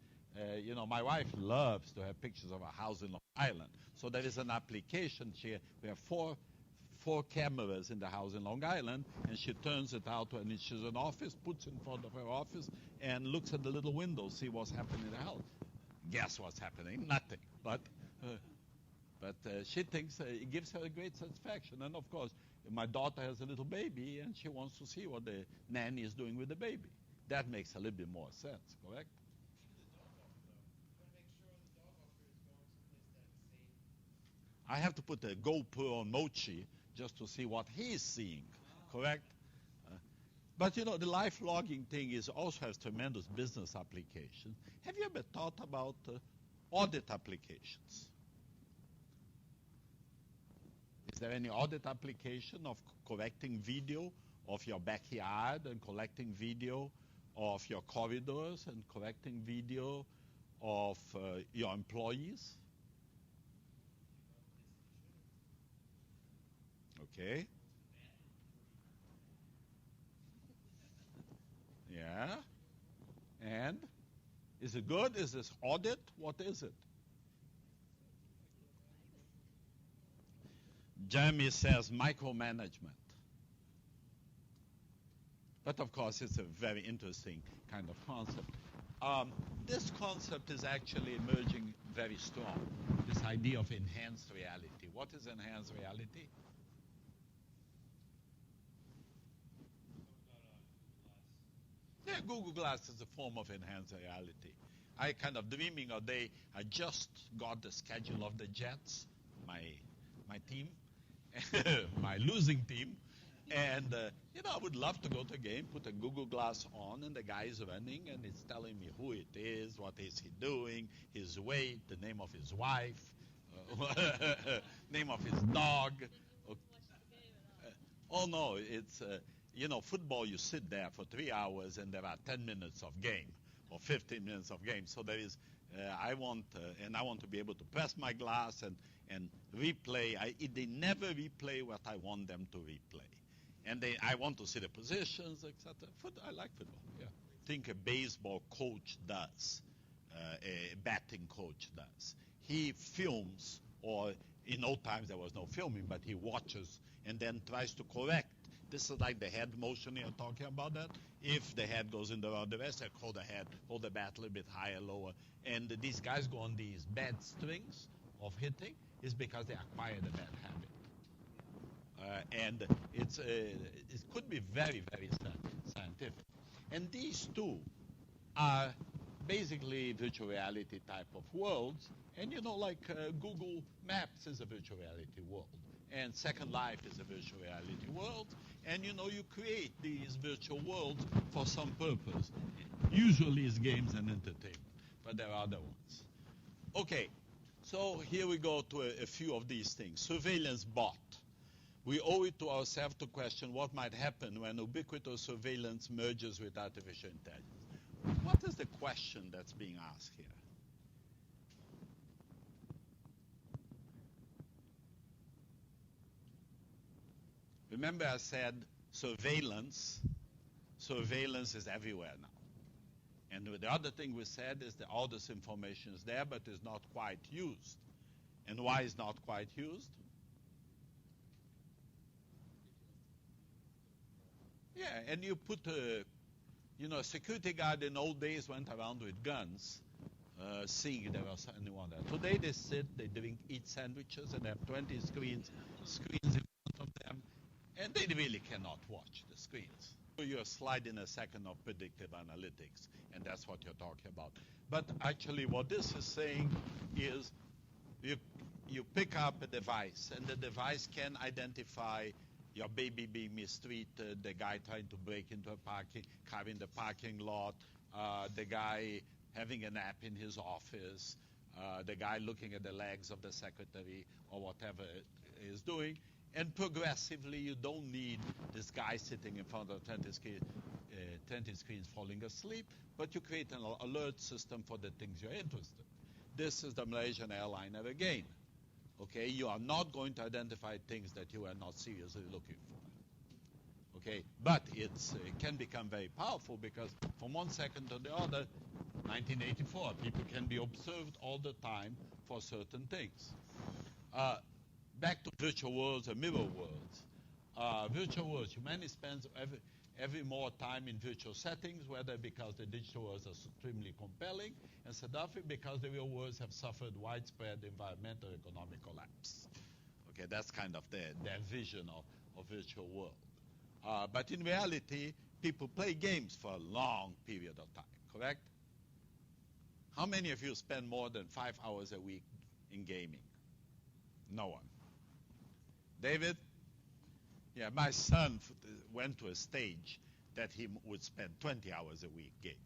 My wife loves to have pictures of a house in Long Island. So there is an application here. We have four cameras in the house in Long Island, and she turns it out when she's in office, puts in front of her office, and looks at the little window, see what's happening in the house. Guess what's happening? Nothing. But she thinks it gives her a great satisfaction. And of course, my daughter has a little baby, and she wants to see what the nanny is doing with the baby. That makes a little bit more sense, correct? I have to put a GoPro on Mochi just to see what he's seeing, correct? But the life logging thing also has tremendous business applications. Have you ever thought about audit applications? Is there any audit application of collecting video of your backyard and collecting video of your corridors and collecting video of your employees? Okay. Yeah. And is it good? Is this audit? What is it? Jeremy says micromanagement. But of course, it's a very interesting kind of concept. This concept is actually emerging very strong, this idea of enhanced reality. What is enhanced reality? Yeah, Google Glass is a form of enhanced reality. I kind of dreaming a day, I just got the schedule of the Jets, my team, my losing team, and I would love to go to a game, put a Google Glass on, and the guy is running, and it's telling me who it is, what is he doing, his weight, the name of his wife, name of his dog. Oh no, it's football. You sit there for 3 hours, and there are 10 minutes of game. or 15 minutes of game. So there is, I want to be able to press my glass and replay. They never replay what I want them to replay. And I want to see the positions, etc. I like football, yeah. Think a baseball coach does, a batting coach does. He films, or in old times there was no filming, but he watches and then tries to correct. This is like the head motion you're talking about that. If the head goes in the wrong direction, hold the head, hold the bat a little bit higher, lower. And these guys go on these bad strings of hitting is because they acquired a bad habit. And it could be very, very scientific. And these two are basically virtual reality type of worlds. And like Google Maps is a virtual reality world. And Second Life is a virtual reality world. And you create these virtual worlds for some purpose. Usually it's games and entertainment, but there are other ones. Okay, so here we go to a few of these things. Surveillance bot. We owe it to ourselves to question what might happen when ubiquitous surveillance merges with artificial intelligence. What is the question that's being asked here? Remember I said surveillance is everywhere now. And the other thing we said is that all this information is there, but is not quite used. And why is not quite used? Yeah, and you put a security guard in old days went around with guns, seeing there was anyone there. Today they sit, they eat sandwiches, and they have 20 screens in front of them, and they really cannot watch the screens. You're a slide in a second of predictive analytics, and that's what you're talking about. But actually what this is saying is you pick up a device, and the device can identify your baby being mistreated, the guy trying to break into a car in the parking lot, the guy having a nap in his office, the guy looking at the legs of the secretary, or whatever he is doing. And progressively, you don't need this guy sitting in front of 20 screens falling asleep, but you create an alert system for the things you're interested in. This is the Malaysian airliner again. Okay, you are not going to identify things that you are not seriously looking for. Okay, but it can become very powerful because from one second to the other, 1984, people can be observed all the time for certain things. Back to virtual worlds and mirror worlds. Virtual worlds, humanity spends every more time in virtual settings, whether because the digital worlds are extremely compelling, and secondly because the real worlds have suffered widespread environmental and economic collapse. Okay, that's kind of their vision of virtual world. But in reality, people play games for a long period of time, correct? How many of you spend more than 5 hours a week in gaming? No one. David? Yeah, my son went to a stage that he would spend 20 hours a week gaming.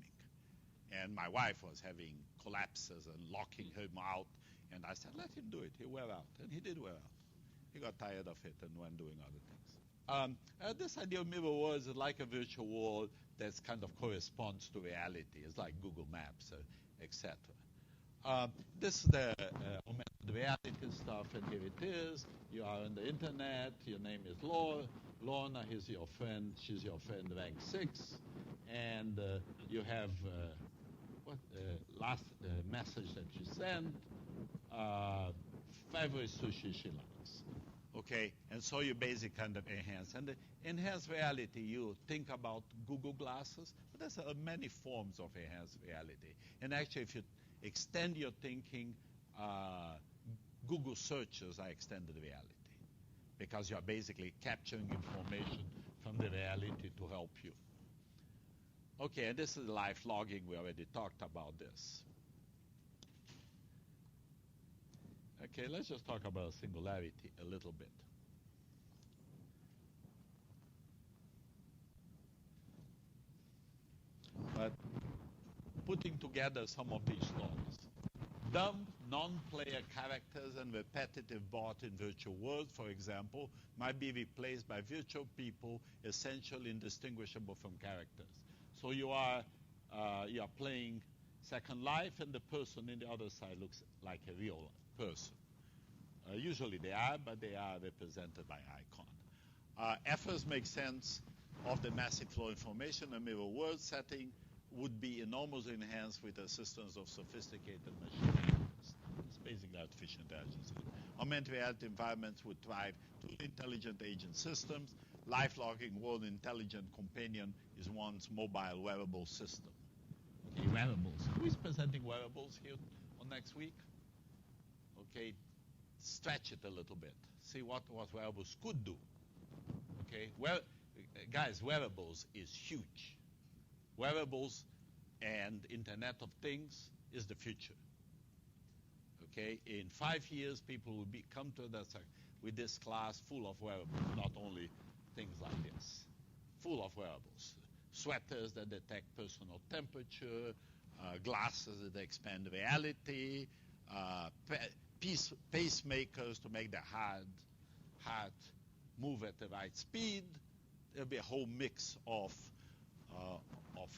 And my wife was having collapses and locking him out. And I said, let him do it. He wear out. And he did wear out. He got tired of it and went doing other things. This idea of mirror worlds is like a virtual world that kind of corresponds to reality. It's like Google Maps, etc. This is the augmented reality stuff, and here it is. You are on the internet. Your name is Lorna. Here's your friend. She's your friend, rank 6. And you have last message that you sent. Favorite sushi she likes. Okay, and so you basically kind of enhance. And the enhanced reality, you think about Google glasses, but there's many forms of enhanced reality. And actually, if you extend your thinking, Google searches are extended reality because you are basically capturing information from the reality to help you. Okay, and this is live logging. We already talked about this. Okay, let's just talk about Singularity a little bit. But putting together some of these stories. Dumb, non-player characters and repetitive bot in virtual worlds, for example, might be replaced by virtual people essentially indistinguishable from characters. So you you're playing Second Life, and the person in the other side looks like a real person. Usually they are, but they are represented by icon. Efforts make sense of the massive flow information. A mirror world setting would be enormously enhanced with the assistance of sophisticated machine learning. It's basically artificial intelligence. Augmented reality environments would thrive to intelligent agent systems. Life-logging world intelligent companion is one's mobile wearable system. Okay, wearables. Who is presenting wearables here on next week? Okay, stretch it a little bit. See what wearables could do. Okay, well, guys, wearables is huge. Wearables and Internet of Things is the future. Okay, in 5 years, people will come to us with this class full of wearables, not only things like this, full of wearables. Sweaters that detect personal temperature, glasses that expand reality, pacemakers to make the heart move at the right speed. There'll be a whole mix of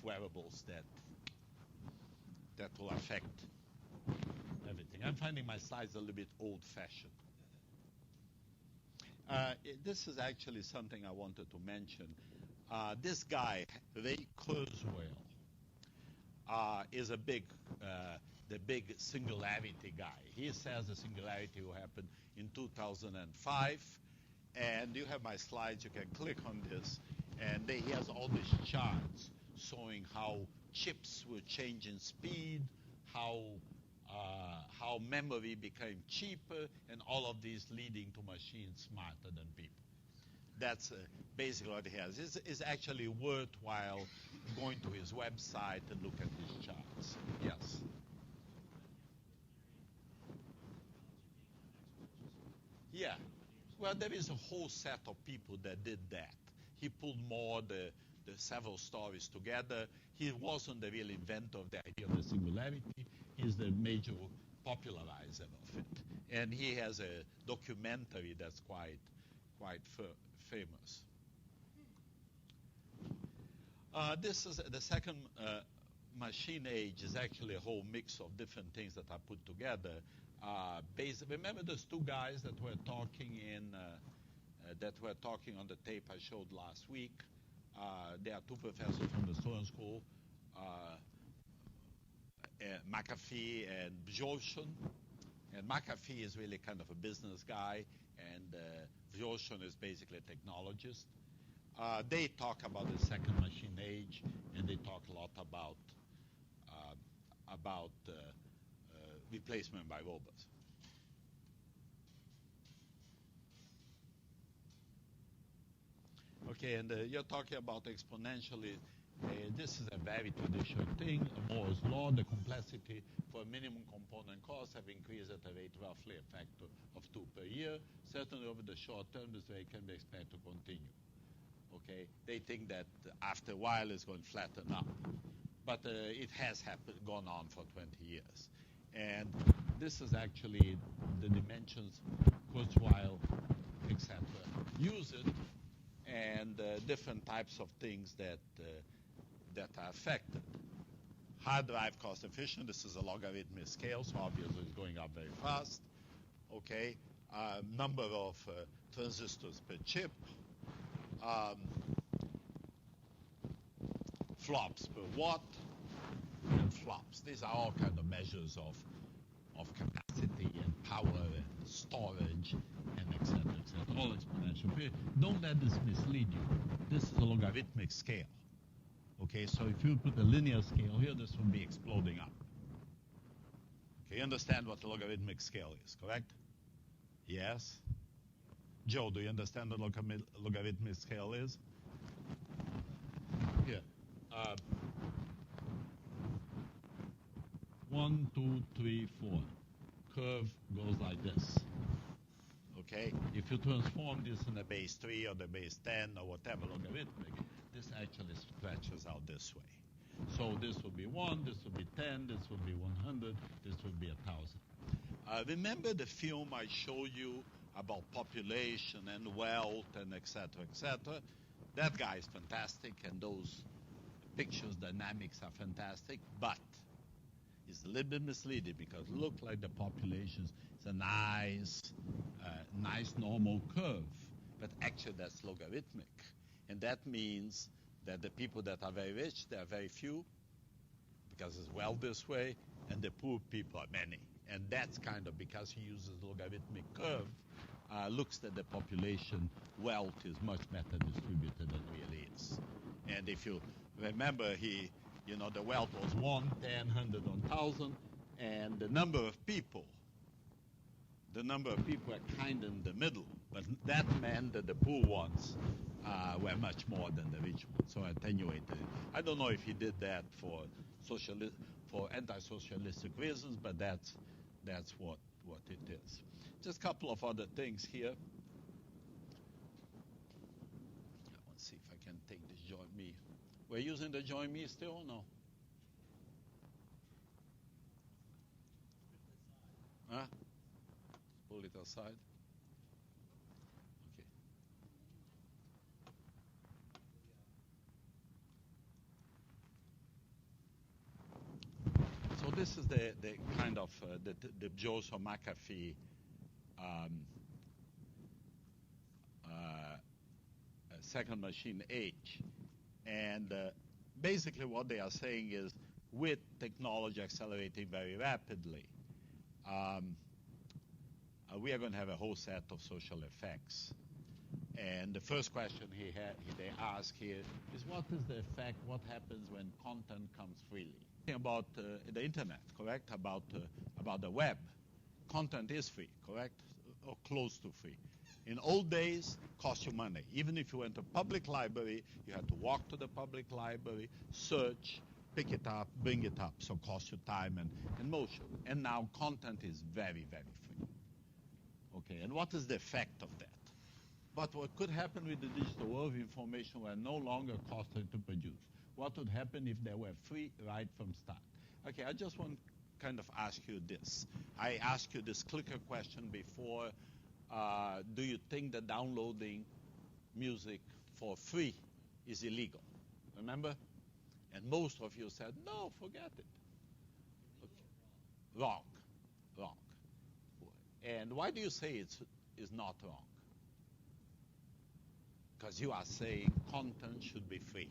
wearables that will affect everything. I'm finding my slides a little bit old-fashioned. This is actually something I wanted to mention. This guy, Ray Kurzweil, is the big singularity guy. He says the singularity will happen in 2005. And you have my slides. You can click on this. And he has all these charts showing how chips will change in speed, how memory became cheaper, and all of these leading to machines smarter than people. That's basically what he has. It's actually worthwhile going to his website and look at these charts. Yes. Yeah. Well, there is a whole set of people that did that. He pulled more the several stories together. He wasn't the real inventor of the idea of the singularity. He's the major popularizer of it. And he has a documentary that's quite famous. This is the second machine age is actually a whole mix of different things that are put together. Remember those two guys that were talking on the tape I showed last week? They are two professors from the Sloan School, McAfee and Bjorson. And McAfee is really kind of a business guy, and Bjorson is basically a technologist. They talk about the second machine age, and they talk a lot about replacement by robots. Okay, and you're talking about exponentially. This is a very traditional thing. Moore's law, the complexity for minimum component costs have increased at a rate roughly a factor of 2 per year. Certainly over the short term, this rate can be expected to continue. Okay, they think that after a while it's going to flatten out. But it has gone on for 20 years. And this is actually the dimensions, Kurzweil, etc. use it, and different types of things that are affected. Hard drive cost efficient. This is a logarithmic scale, so obviously it's going up very fast. Okay, number of transistors per chip, flops per watt, and flops. These are all kind of measures of capacity and power and storage and etc. All exponential. Don't let this mislead you. This is a logarithmic scale. Okay, so if you put a linear scale here, this will be exploding up. Okay, you understand what the logarithmic scale is, correct? Yes? Joe, do you understand what logarithmic scale is? Here. 1, 2, 3, 4. Curve goes like this. Okay? If you transform this in a base 3 or the base 10 or whatever logarithmic, this actually stretches out this way. So this will be 1, this will be 10, this will be 100, this will be 1,000. Remember the film I showed you about population and wealth and etc. That guy is fantastic, and those pictures, dynamics are fantastic, but it's a little bit misleading because look like the populations, it's a nice normal curve, but actually that's logarithmic. And that means that the people that are very rich, they are very few, because it's well this way, and the poor people are many. And that's kind of, because he uses logarithmic curve, looks that the population wealth is much better distributed than really is. And if you remember, the wealth was 1, 10, 100, 1,000, and the number of people are kind of in the middle, but that meant that the poor ones were much more than the rich ones, so attenuated it. I don't know if he did that for anti-socialistic reasons, but that's what it is. Just a couple of other things here. Let's see if I can take this Join Me. We're using the Join Me still or no? Huh? Pull it aside. Okay. So this is the kind of the Joseph McAfee second machine age. And basically what they are saying is, with technology accelerating very rapidly, we are going to have a whole set of social effects. And the first question they ask here is, what is the effect, what happens when content comes freely? About the internet, correct? About the web. Content is free, correct? Or close to free. In old days, cost you money. Even if you went to a public library, you had to walk to the public library, search, pick it up, bring it up. So cost you time and motion. And now content is very, very free. Okay, and what is the effect of that? But what could happen with the digital world, information were no longer costly to produce. What would happen if they were free right from start? Okay, I just want to kind of ask you this. I asked you this clicker question before. Do you think that downloading music for free is illegal? Remember? And most of you said, no, forget it. Okay. Wrong. And why do you say it's not wrong? Because you are saying content should be free.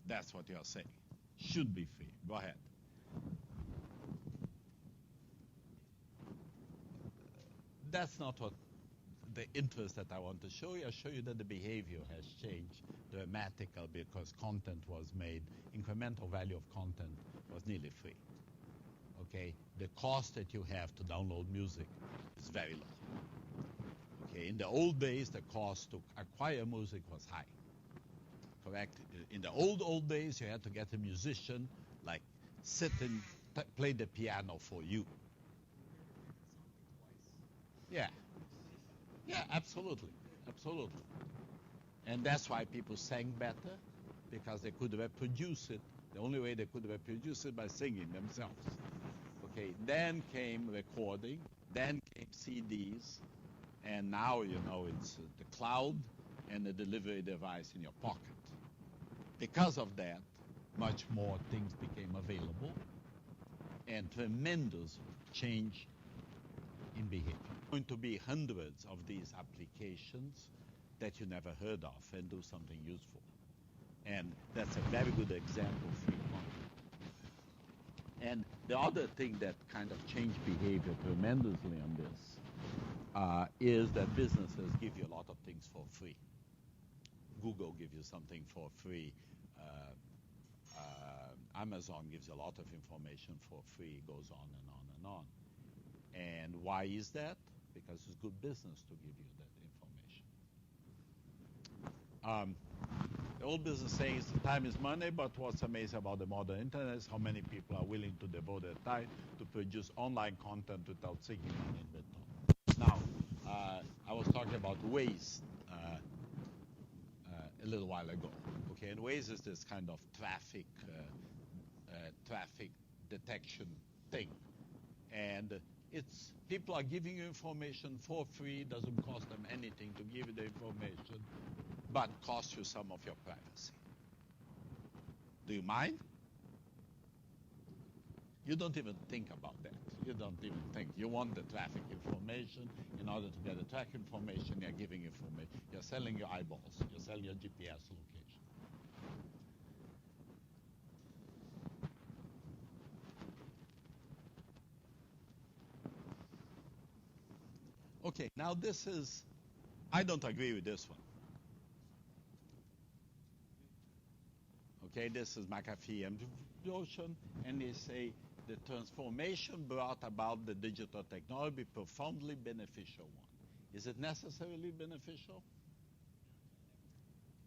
That's what you are saying. Should be free. Go ahead. That's not what the interest that I want to show you. I'll show you that the behavior has changed dramatically because content was made, incremental value of content was nearly free. Okay, the cost that you have to download music is very low. Okay, in the old days, the cost to acquire music was high. Correct? In the old days, you had to get a musician, like sit and play the piano for you. Yeah, absolutely. And that's why people sang better, because they could reproduce it. The only way they could reproduce it by singing themselves. Okay, then came recording, then came CDs, and now, it's the cloud and the delivery device in your pocket. Because of that, much more things became available, and tremendous change in behavior. Going to be hundreds of these applications that you never heard of and do something useful. And that's a very good example of free content. And the other thing that kind of changed behavior tremendously on this is that businesses give you a lot of things for free. Google gives you something for free. Amazon gives you a lot of information for free. It goes on and on and on. And why is that? Because it's good business to give you that information. The old business saying is time is money, but what's amazing about the modern internet is how many people are willing to devote their time to produce online content without seeking money in return. Now, I was talking about Waze a little while ago. Okay, and Waze is this kind of traffic detection thing. And it's people are giving you information for free, doesn't cost them anything to give you the information, but costs you some of your privacy. Do you mind? You don't even think about that. You don't even think. You want the traffic information. In order to get the traffic information, you're giving information. You're selling your eyeballs. You're selling your GPS location. Okay, now this is, I don't agree with this one. Okay, this is McAfee and Ocean, and they say the transformation brought about the digital technology profoundly beneficial one. Is it necessarily beneficial?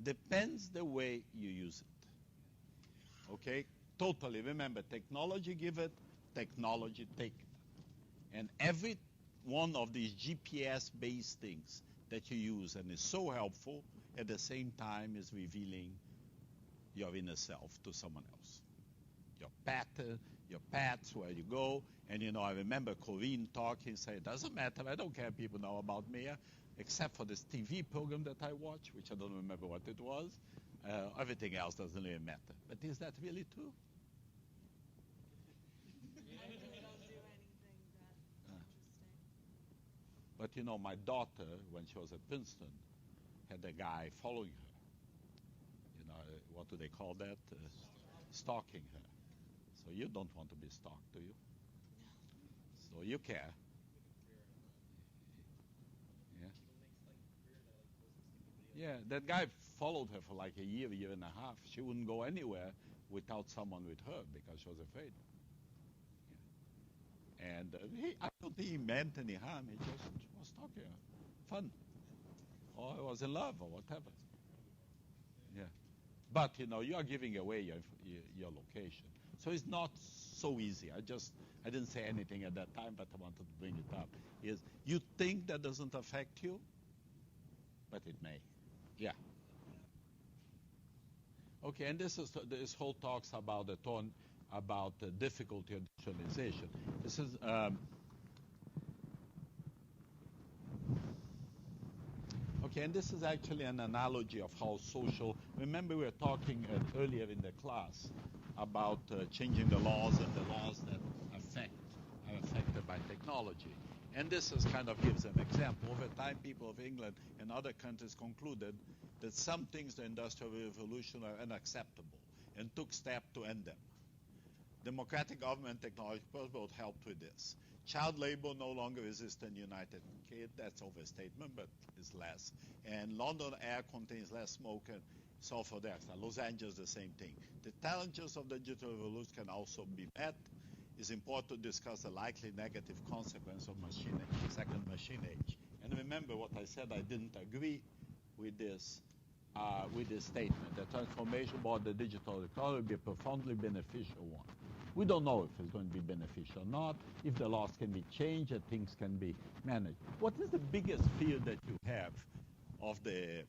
Depends the way you use it. Okay, totally. Remember, technology give it, technology take it. And every one of these GPS-based things that you use and is so helpful, at the same time is revealing your inner self to someone else. Your pattern, your paths, where you go. And I remember Corinne talking, saying, doesn't matter, I don't care people know about me, except for this TV program that I watch, which I don't remember what it was. Everything else doesn't really matter. But is that really true? But my daughter, when she was at Princeton, had a guy following her. What do they call that? Stalking her. So you don't want to be stalked, do you? So you care. Yeah, that guy followed her for like a year and a half. She wouldn't go anywhere without someone with her because she was afraid. Yeah. And I don't think he meant any harm. He just was stalking her. Fun. Or he was in love or whatever. Yeah. But, you are giving away your location. So it's not so easy. I didn't say anything at that time, but I wanted to bring it up. Is you think that doesn't affect you, but it may. Yeah. Okay, and this whole talks about about the difficulty of digitalization. This is okay, and this is actually an analogy of how social. Remember, we were talking earlier in the class about changing the laws and the laws that are affected by technology. And this is kind of gives an example. Over time, people of England and other countries concluded that some things the Industrial Revolution are unacceptable and took steps to end them. Democratic government technology both helped with this. Child labor no longer exists in the United Kingdom. That's overstatement, but it's less. And London air contains less smoke and sulfur dioxide. Los Angeles, the same thing. The challenges of the digital revolution can also be met. It's important to discuss the likely negative consequence of second machine age. And remember what I said, I didn't agree with this statement. The transformation about the digital economy will be a profoundly beneficial one. We don't know if it's going to be beneficial or not, if the laws can be changed and things can be managed. What is the biggest fear that you have of the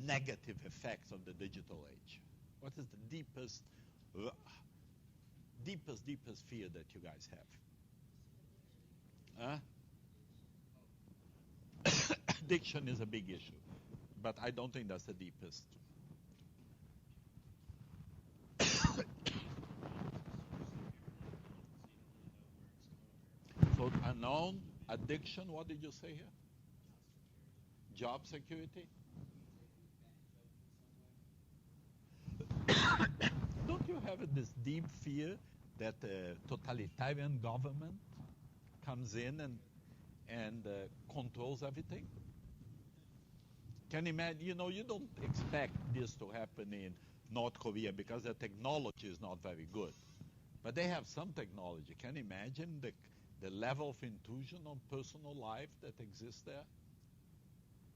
negative effects of the digital age? What is the deepest fear that you guys have? Addiction is a big issue, but I don't think that's the deepest. So unknown, addiction, what did you say here? Job security? Don't you have this deep fear that a totalitarian government comes in and controls everything? Can you imagine, you don't expect this to happen in North Korea because the technology is not very good. But they have some technology. Can you imagine the level of intrusion on personal life that exists there?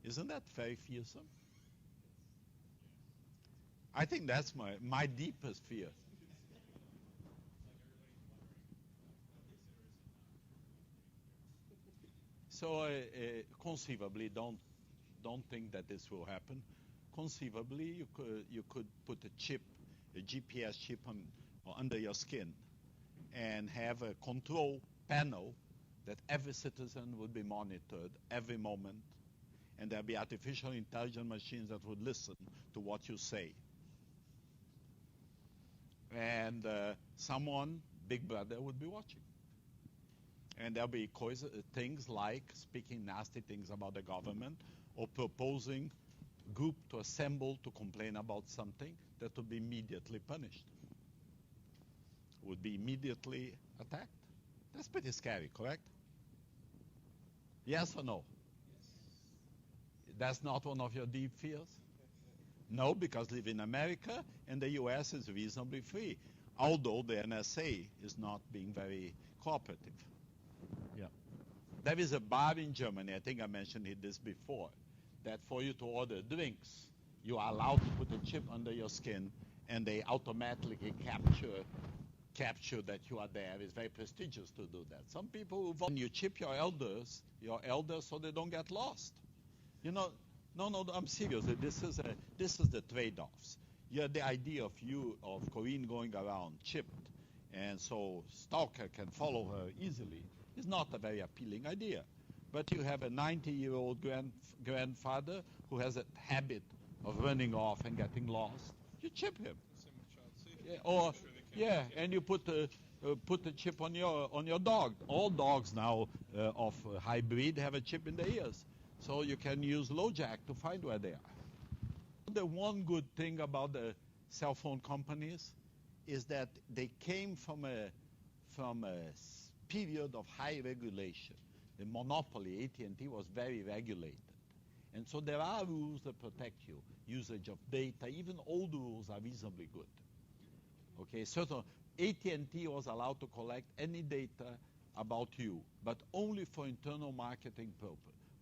Isn't that very fearsome? I think that's my deepest fear. So conceivably, don't think that this will happen. Conceivably, you could put a GPS chip under your skin, and have a control panel that every citizen would be monitored every moment, and there'll be artificial intelligence machines that would listen to what you say. And someone, Big Brother, would be watching. And there'll be things like speaking nasty things about the government or proposing group to assemble to complain about something that would be immediately punished, would be immediately attacked. That's pretty scary, correct? Yes or no? That's not one of your deep fears? No, because live in America and the US is reasonably free, although the NSA is not being very cooperative. Yeah. There is a bar in Germany, I think I mentioned this before, that for you to order drinks, you are allowed to put a chip under your skin and they automatically capture that you are there. It's very prestigious to do that. Some people, when you chip your elders so they don't get lost. You know, no, I'm serious. This is the trade-offs. Yeah, the idea of Corinne going around chipped, and so stalker can follow her easily, is not a very appealing idea. But you have a 90-year-old grandfather who has a habit of running off and getting lost. You chip him. And you put the chip on your dog. All dogs now of high breed have a chip in their ears, so you can use LoJack to find where they are. The one good thing about the cell phone companies is that they came from a period of high regulation. The monopoly, AT&T, was very regulated. And so there are rules that protect you. Usage of data, even old rules are reasonably good. Okay, so AT&T was allowed to collect any data about you, but only for internal marketing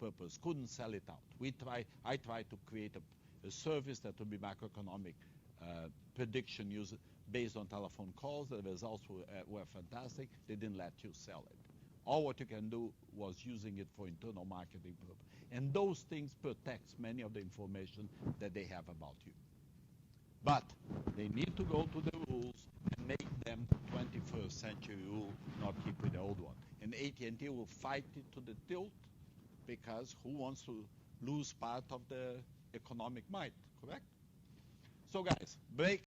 purpose. Couldn't sell it out. I tried to create a service that would be macroeconomic prediction based on telephone calls. The results were fantastic. They didn't let you sell it. All what you can do was using it for internal marketing purpose. And those things protects many of the information that they have about you. But they need to go to the rules and make them 21st century rule, not keep with the old one. And AT&T will fight it to the tilt, because who wants to lose part of the economic might, correct? So guys, break.